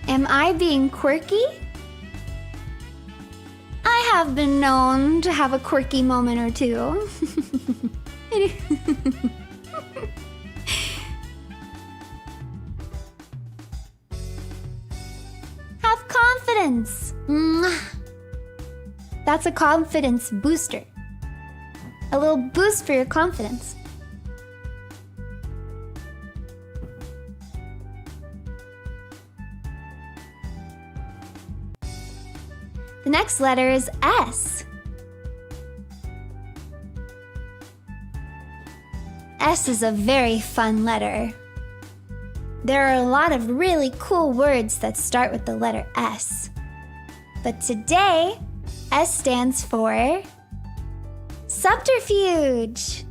Am I being quirky? I have been known to have a quirky moment or two. Have confidence. That's a confidence booster. A little boost for your confidence. The next letter is S. S is a very fun letter. There are a lot of really cool words that start with the letter S. But today, S stands for subterfuge.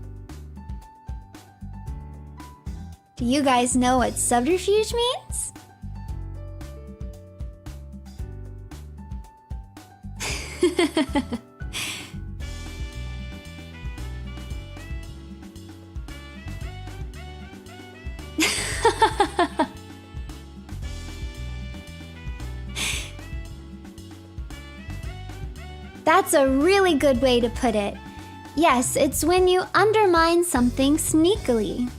Do you guys know what subterfuge means? That's a really good way to put it. Yes, it's when you undermine something sneakily.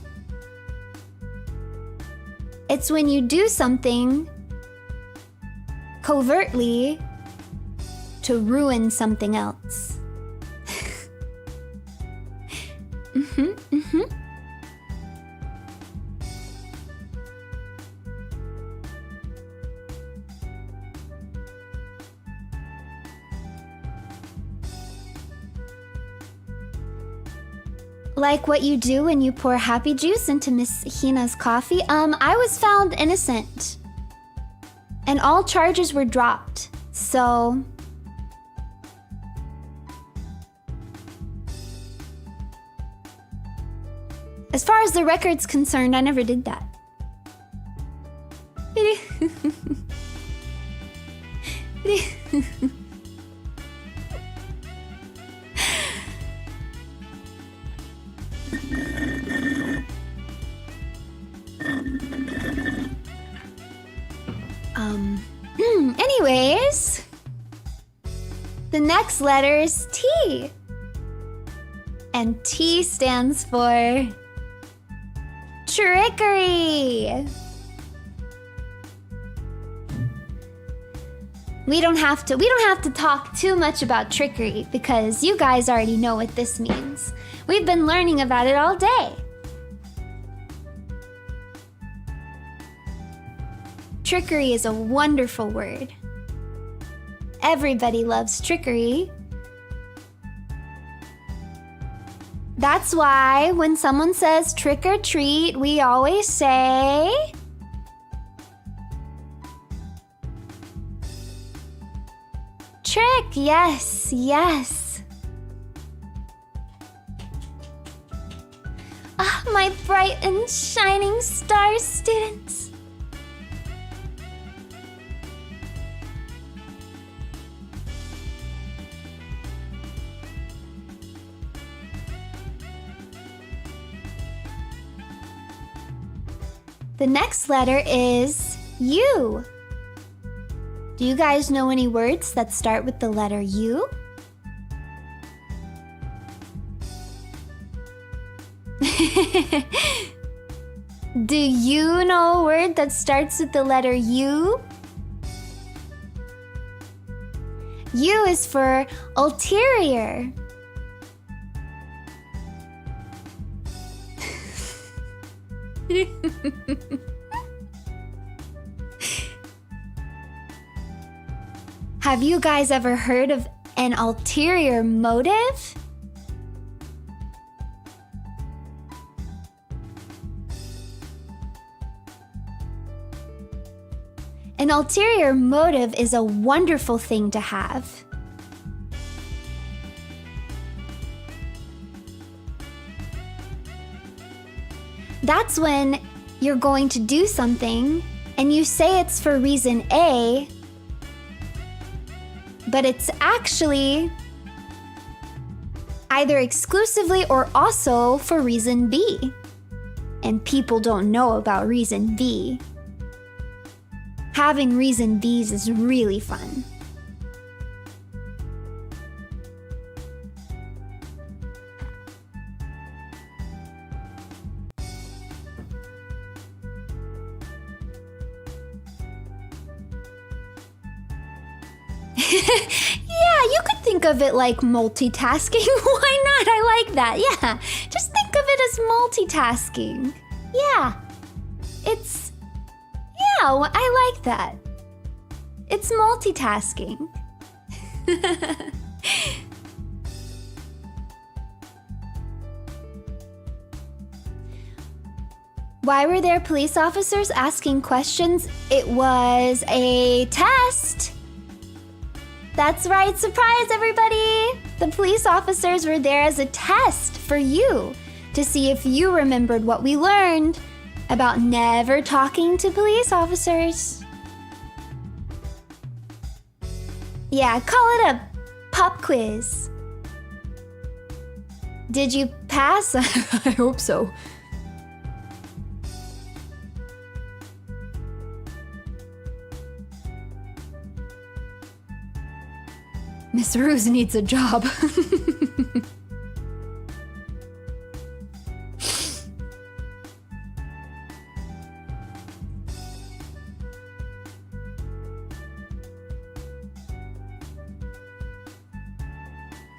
It's when you do something covertly to ruin something else. Like what you do when you pour happy juice into Miss Hina's coffee. I was found innocent. And all charges were dropped. So as far as the record's concerned, I never did that. Anyways, the next letter is T. And T stands for trickery. We don't have to talk too much about trickery because you guys already know what this means. We've been learning about it all day. Trickery is a wonderful word. Everybody loves trickery. That's why when someone says trick or treat, we always say, trick, yes, yes. Ah, my bright and shining star students. The next letter is U. Do you guys know any words that start with the letter U? Do you know a word that starts with the letter U? U is for ulterior. Have you guys ever heard of an ulterior motive? An ulterior motive is a wonderful thing to have. That's when you're going to do something and you say it's for reason A, but it's actually either exclusively or also for reason B. And people don't know about reason B. Having reason B's is really fun. Yeah, you could think of it like multitasking. Why not? I like that. Yeah, just think of it as multitasking. Yeah, I like that. It's multitasking. Why were there police officers asking questions? It was a test. That's right, surprise everybody! The police officers were there as a test for you to see if you remembered what we learned about never talking to police officers. Yeah, call it a pop quiz. Did you pass? I hope so. Miss Ruse needs a job.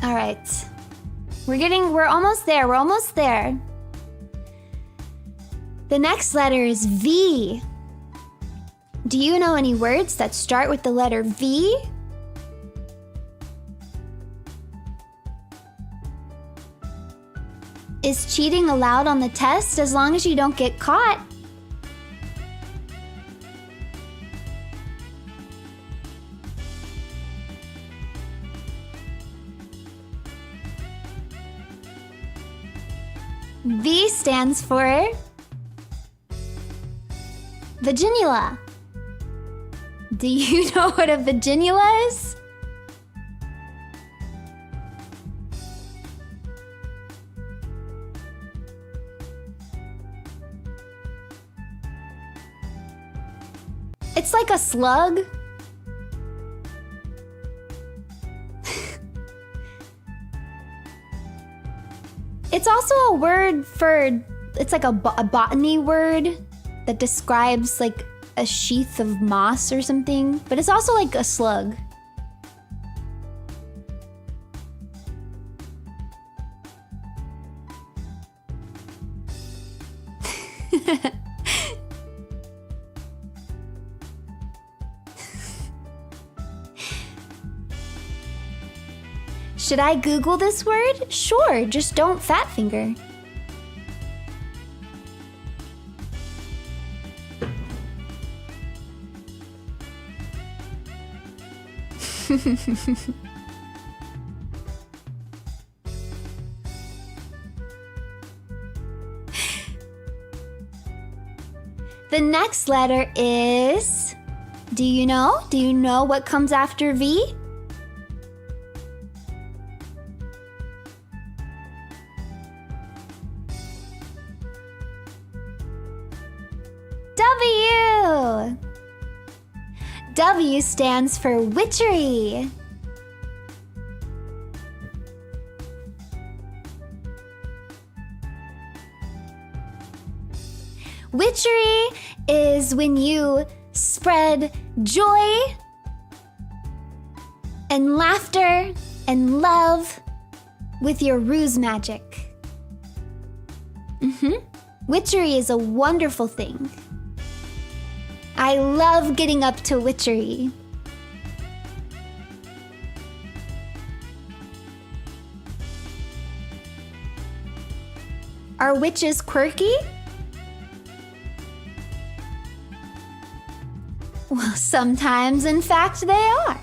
All right. We're almost there. The next letter is V. Do you know any words that start with the letter V? Is cheating allowed on the test as long as you don't get caught? V stands for vaginula. Do you know what a vaginula is? It's like a slug. It's also a word for, it's like a botany word that describes like a sheath of moss or something, but it's also like a slug. Should I Google this word? Sure, just don't fat finger. The next letter is, do you know? Do you know what comes after V? W! W stands for witchery. Witchery is when you spread joy and laughter and love with your ruse magic. Witchery is a wonderful thing. I love getting up to witchery. Are witches quirky? Well, sometimes, in fact, they are.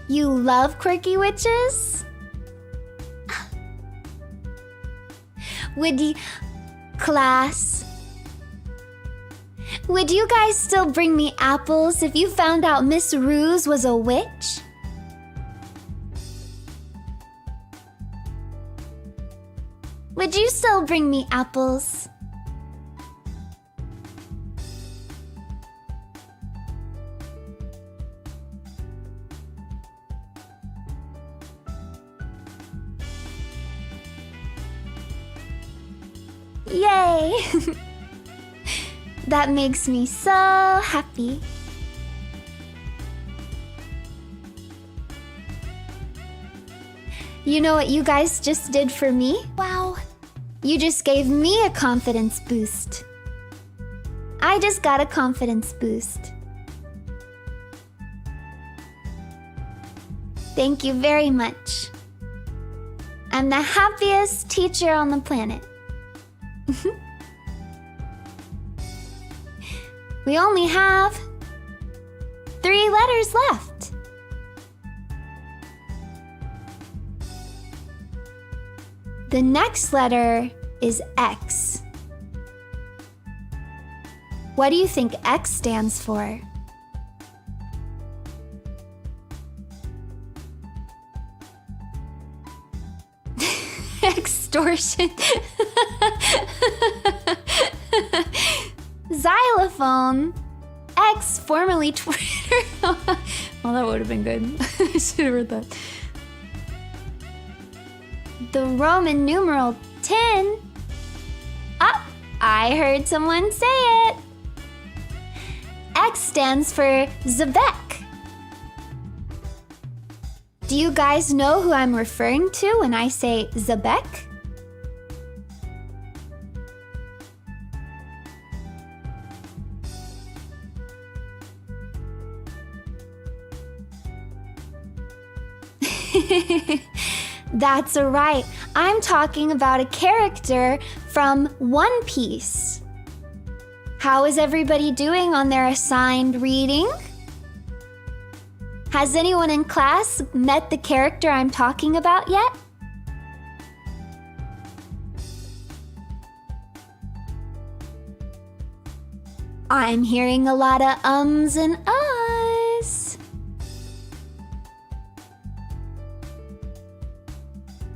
You love quirky witches? Would you... Class? Would you guys still bring me apples if you found out Miss Ruse was a witch? Would you still bring me apples? Yay! That makes me so happy. You know what you guys just did for me? Wow. You just gave me a confidence boost. I just got a confidence boost. Thank you very much. I'm the happiest teacher on the planet. We only have 3 letters left. The next letter is X. What do you think X stands for? Extortion. Xylophone. X, formerly Twitter. Well, that would have been good. I should have read that. The Roman numeral 10. Ah, I heard someone say it. X stands for Zebek. Do you guys know who I'm referring to when I say Zebek? That's right. I'm talking about a character from One Piece. How is everybody doing on their assigned reading? Has anyone in class met the character I'm talking about yet? I'm hearing a lot of ums and ahs.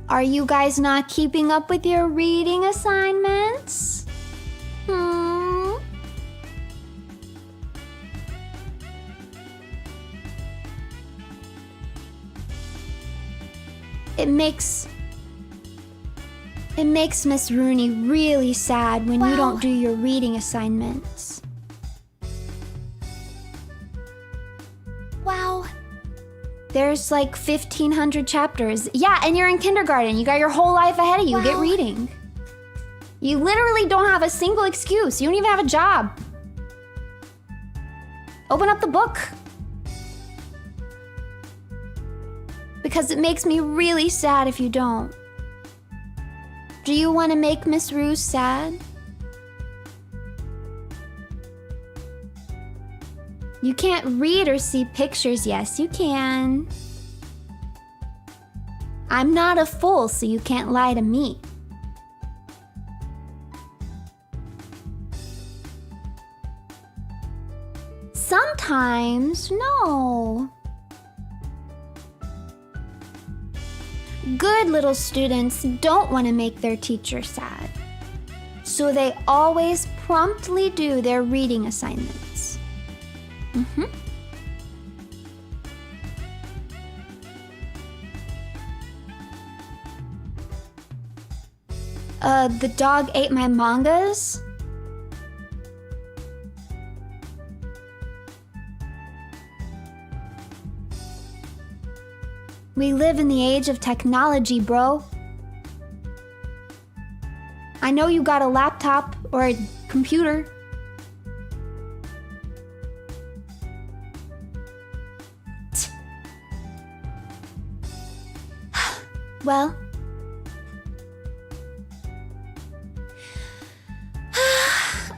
Are you guys not keeping up with your reading assignments? It makes Miss Runie really sad when you don't do your reading assignments. Wow. There's like 1,500 chapters. Yeah, and you're in kindergarten. You got your whole life ahead of you. Get reading. You literally don't have a single excuse. You don't even have a job. Open up the book. Because it makes me really sad if you don't. Do you want to make Miss Ruse sad? You can't read or see pictures. Yes, you can. I'm not a fool, so you can't lie to me. Sometimes, no. Good little students don't want to make their teacher sad. so they always promptly do their reading assignments. The dog ate my mangas? We live in the age of technology, bro. I know you got a laptop or a computer. Well,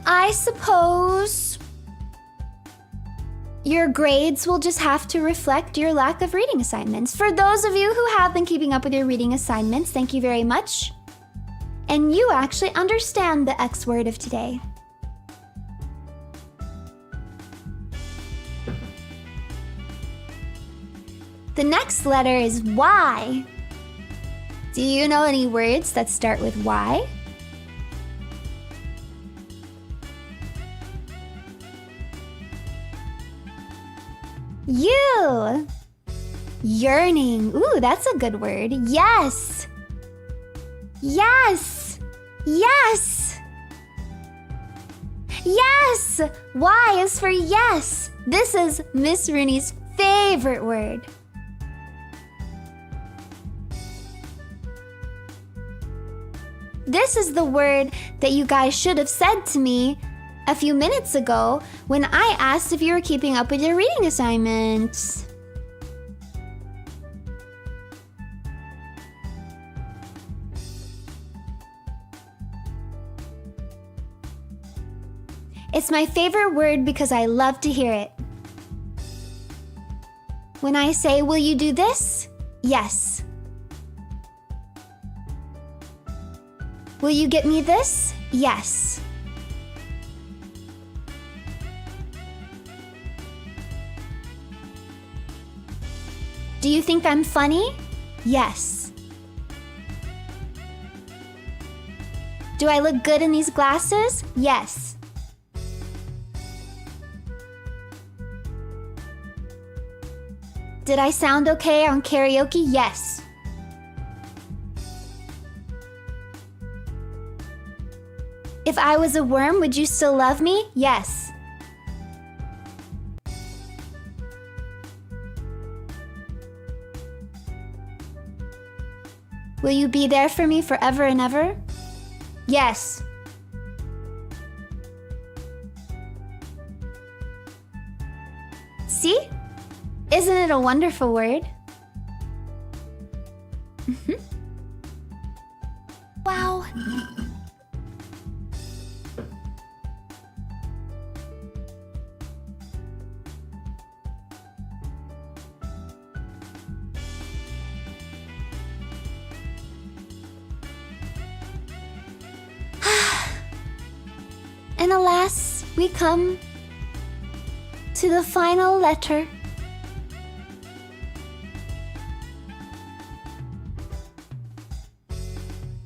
I suppose your grades will just have to reflect your lack of reading assignments. For those of you who have been keeping up with your reading assignments, thank you very much. And you actually understand the X word of today. The next letter is Y. Do you know any words that start with Y? You. Yearning. Ooh, that's a good word. Yes. Yes. Yes. Yes. Y is for yes. This is Miss Runie's favorite word. This is the word that you guys should have said to me a few minutes ago when I asked if you were keeping up with your reading assignments. It's my favorite word because I love to hear it. When I say, will you do this? Yes. Will you get me this? Yes. Do you think I'm funny? Yes. Do I look good in these glasses? Yes. Did I sound okay on karaoke? Yes. If I was a worm, would you still love me? Yes. Will you be there for me forever and ever? Yes. See? Isn't it a wonderful word? Wow. And alas, we come to the final letter.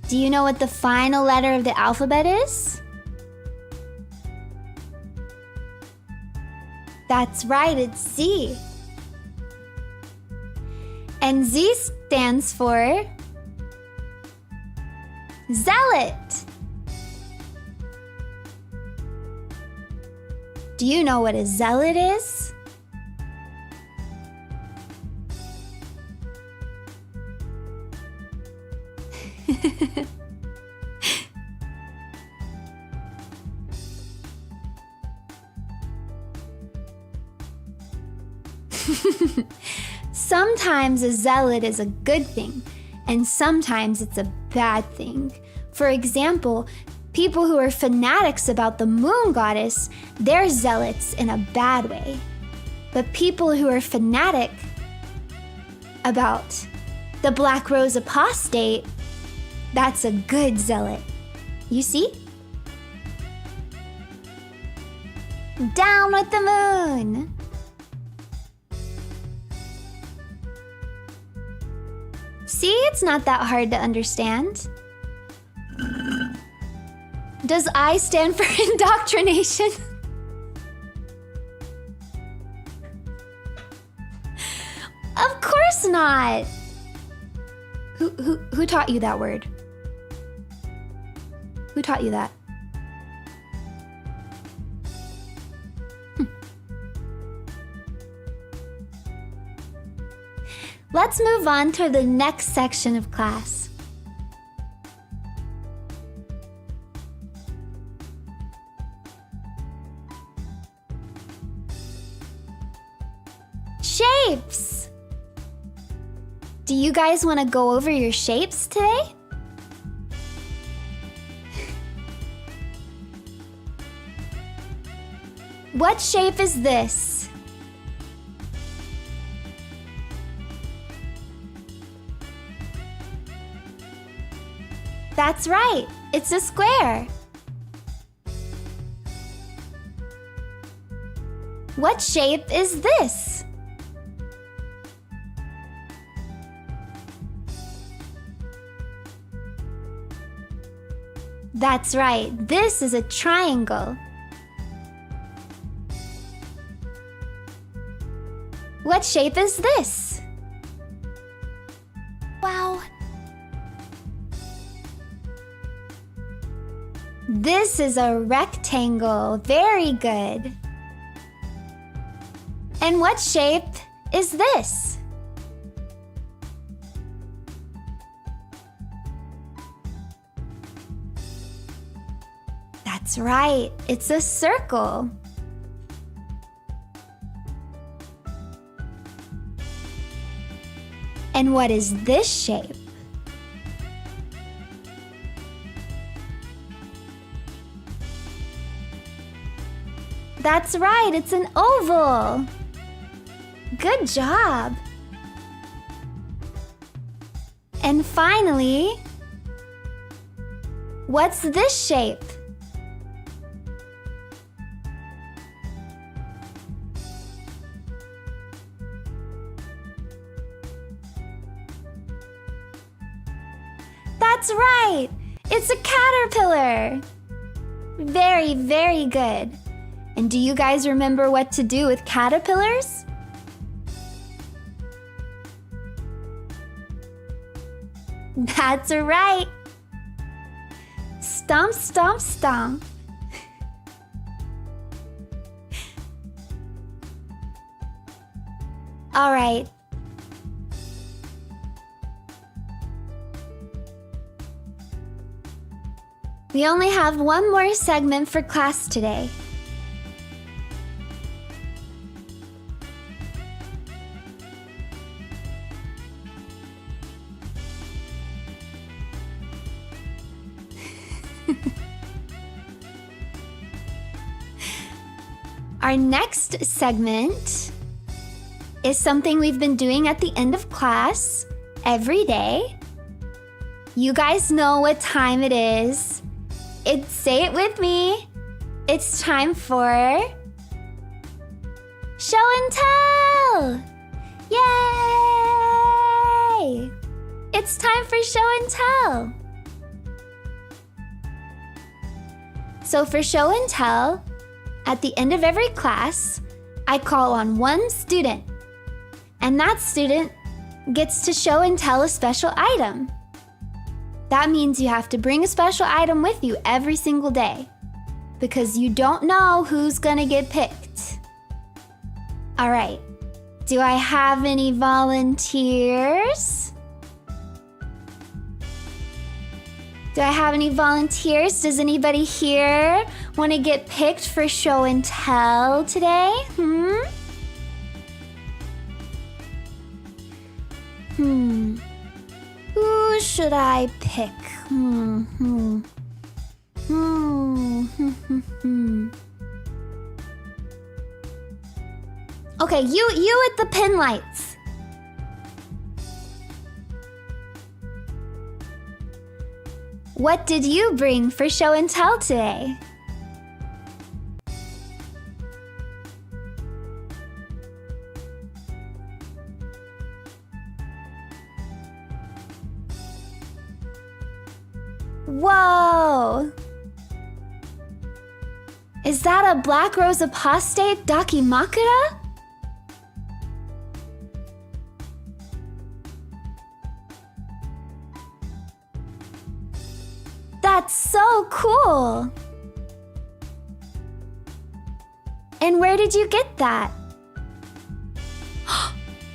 Do you know what the final letter of the alphabet is? That's right, it's Z. And Z stands for zealot. Do you know what a zealot is? Sometimes a zealot is a good thing, and sometimes it's a bad thing. For example, people who are fanatics about the moon goddess, they're zealots in a bad way. But people who are fanatic about the Black Rose Apostate, that's a good zealot. You see? Down with the moon! See, it's not that hard to understand. Does I stand for indoctrination? Of course not. Who taught you that word? Who taught you that? Let's move on to the next section of class. Shapes! Do you guys want to go over your shapes today? What shape is this? That's right, it's a square. What shape is this? That's right, this is a triangle. What shape is this? Wow. This is a rectangle. Very good. And what shape is this? That's right, it's a circle. And what is this shape? That's right, it's an oval. Good job. And finally, what's this shape? That's right! It's a caterpillar! Very, very good. And do you guys remember what to do with caterpillars? That's right! Stomp, stomp, stomp. All right. We only have one more segment for class today. Our next segment is something we've been doing at the end of class every day. You guys know what time it is. Say it with me. It's time for show and tell. Yay! It's time for show and tell. So for show and tell, at the end of every class, I call on one student, and that student gets to show and tell a special item. That means you have to bring a special item with you every single day, because you don't know who's gonna get picked. All right, do I have any volunteers? Do I have any volunteers? Does anybody here want to get picked for show and tell today? Who should I pick? Okay, you with the pin lights. What did you bring for show and tell today? Whoa! Is that a Black Rose Apostate Dakimakura? That's so cool! And where did you get that?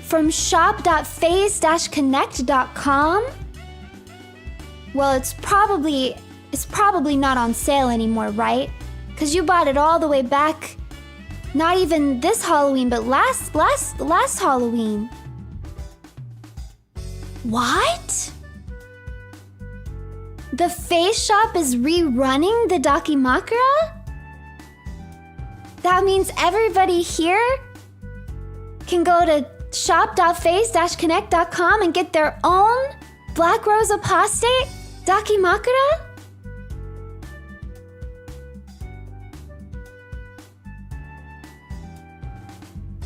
From shop.phase-connect.com? Well, it's probably not on sale anymore, right? Because you bought it all the way back, not even this Halloween, but last Halloween. What? The Face Shop is rerunning the Dakimakura? That means everybody here can go to shop.phase-connect.com and get their own Black Rose Apostate Dakimakura?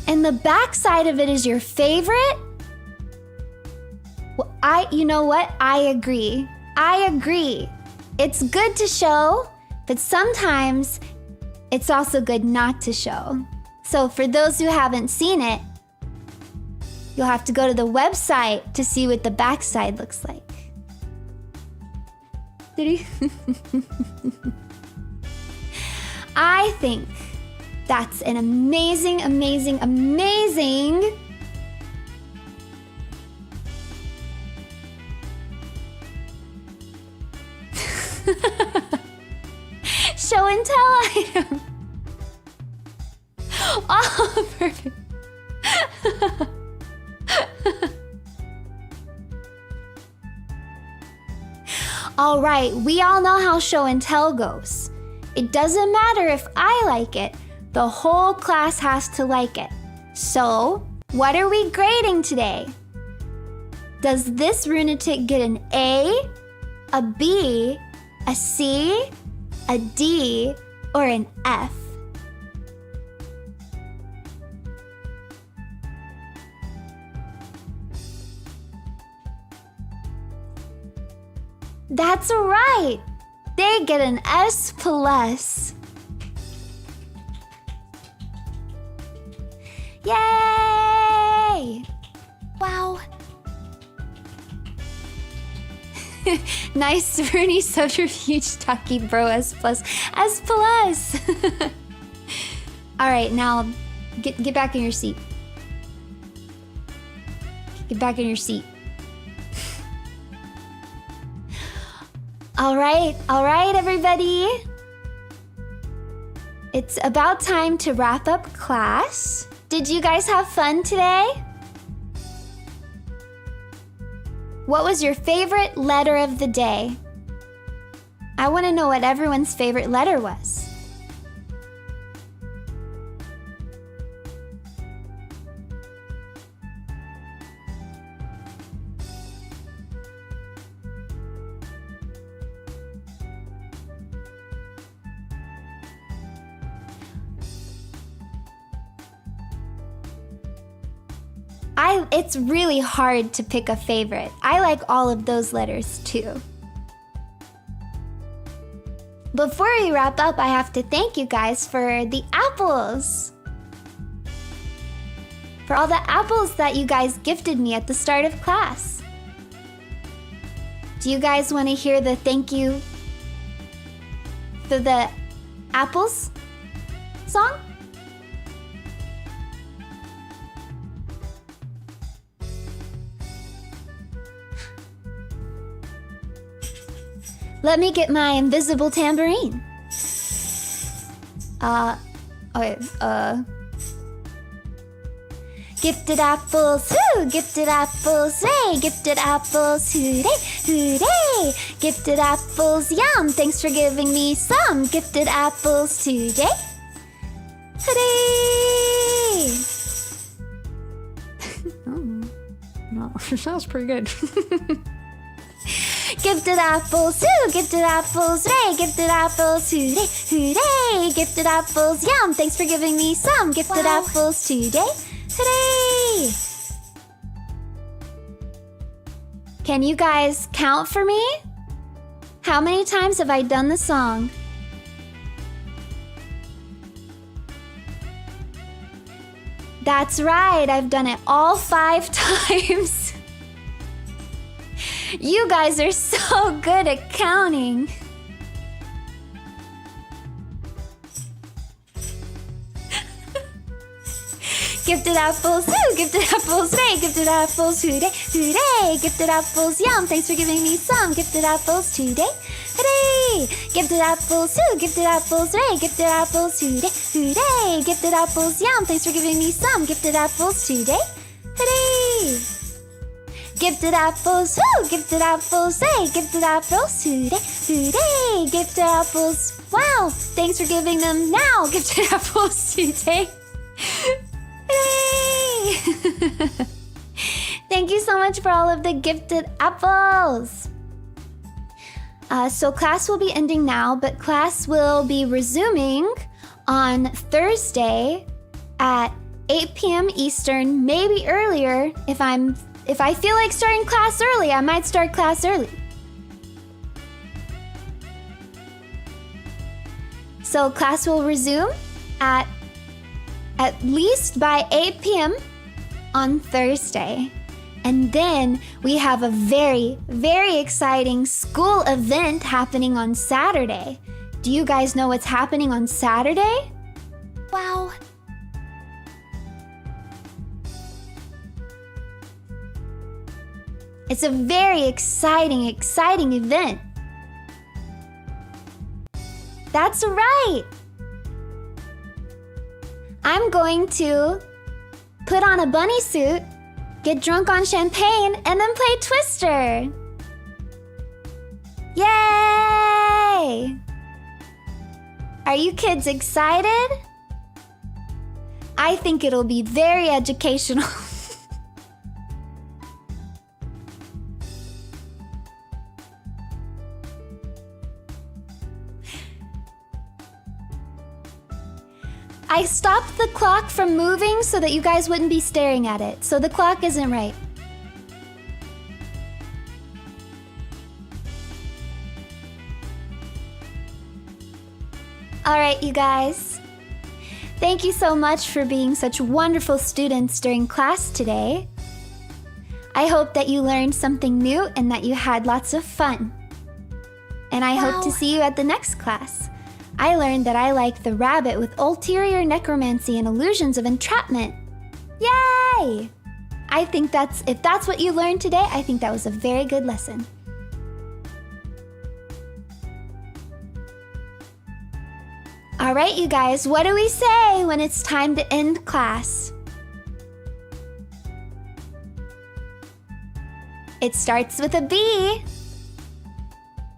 And the backside of it is your favorite? Well, you know what? I agree. It's good to show, but sometimes it's also good not to show. So for those who haven't seen it, you'll have to go to the website to see what the backside looks like. Did he? I think that's an amazing show and tell item. Oh, perfect. All right, we all know how show and tell goes. It doesn't matter if I like it, the whole class has to like it. So, what are we grading today? Does this lunatic get an A, a B, a C, a D, or an F? That's right! They get an S+. Yay! Wow. Nice, Runie subterfuge Taki bro S+. All right, now get back in your seat. Get back in your seat. All right, everybody. It's about time to wrap up class. Did you guys have fun today? What was your favorite letter of the day? I want to know what everyone's favorite letter was. It's really hard to pick a favorite. I like all of those letters too. Before we wrap up, I have to thank you guys for the apples. For all the apples that you guys gifted me at the start of class. Do you guys want to hear the thank you for the apples song? Let me get my invisible tambourine. Gifted apples, hoo! Gifted apples, hooray! Gifted apples, hooray! Hooray! Gifted apples, yum! Thanks for giving me some gifted apples today. Hooray! No, that was pretty good. Gifted apples, hoo! Gifted apples, hooray! Gifted apples, hooray! Hooray! Gifted apples, yum! Thanks for giving me some gifted apples today. Hooray! Can you guys count for me? How many times have I done the song? That's right, I've done it all 5 times. You guys are so good at counting. Gifted apples, ooh, gifted apples, hooray, gifted apples, hooray, hooray, gifted apples, yum, thanks for giving me some, gifted apples today, hooray, gifted apples, ooh, gifted apples, hooray, gifted apples, hooray, hooray, gifted apples, yum, thanks for giving me some, gifted apples today, hooray, gifted apples, ooh, gifted apples, hooray, gifted apples, hooray, hooray, gifted apples, wow, thanks for giving them now, gifted apples today. Yay! Thank you so much for all of the gifted apples. So class will be ending now, but class will be resuming on Thursday at 8 p.m. Eastern, maybe earlier. If I feel like starting class early, I might start class early. So class will resume at least by 8 p.m. on Thursday. And then we have a very, very exciting school event happening on Saturday. Do you guys know what's happening on Saturday? Wow. It's a very exciting event. That's right. I'm going to put on a bunny suit, get drunk on champagne, and then play Twister. Yay! Are you kids excited? I think it'll be very educational. I stopped the clock from moving so that you guys wouldn't be staring at it. So the clock isn't right. All right, you guys. Thank you so much for being such wonderful students during class today. I hope that you learned something new and that you had lots of fun. And I hope to see you at the next class. I learned that I like the rabbit with ulterior necromancy and illusions of entrapment. Yay! I think if that's what you learned today, I think that was a very good lesson. All right, you guys, what do we say when it's time to end class? It starts with a B.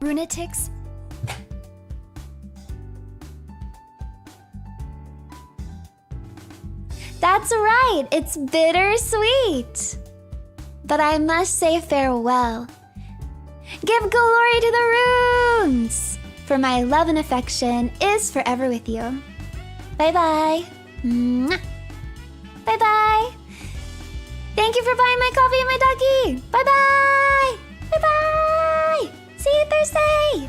Runetics. That's right, it's bittersweet. But I must say farewell. Give glory to the runes, for my love and affection is forever with you. Bye-bye. Mwah. Bye-bye. Thank you for buying my coffee and my doggy. Bye-bye. Bye-bye. See you Thursday.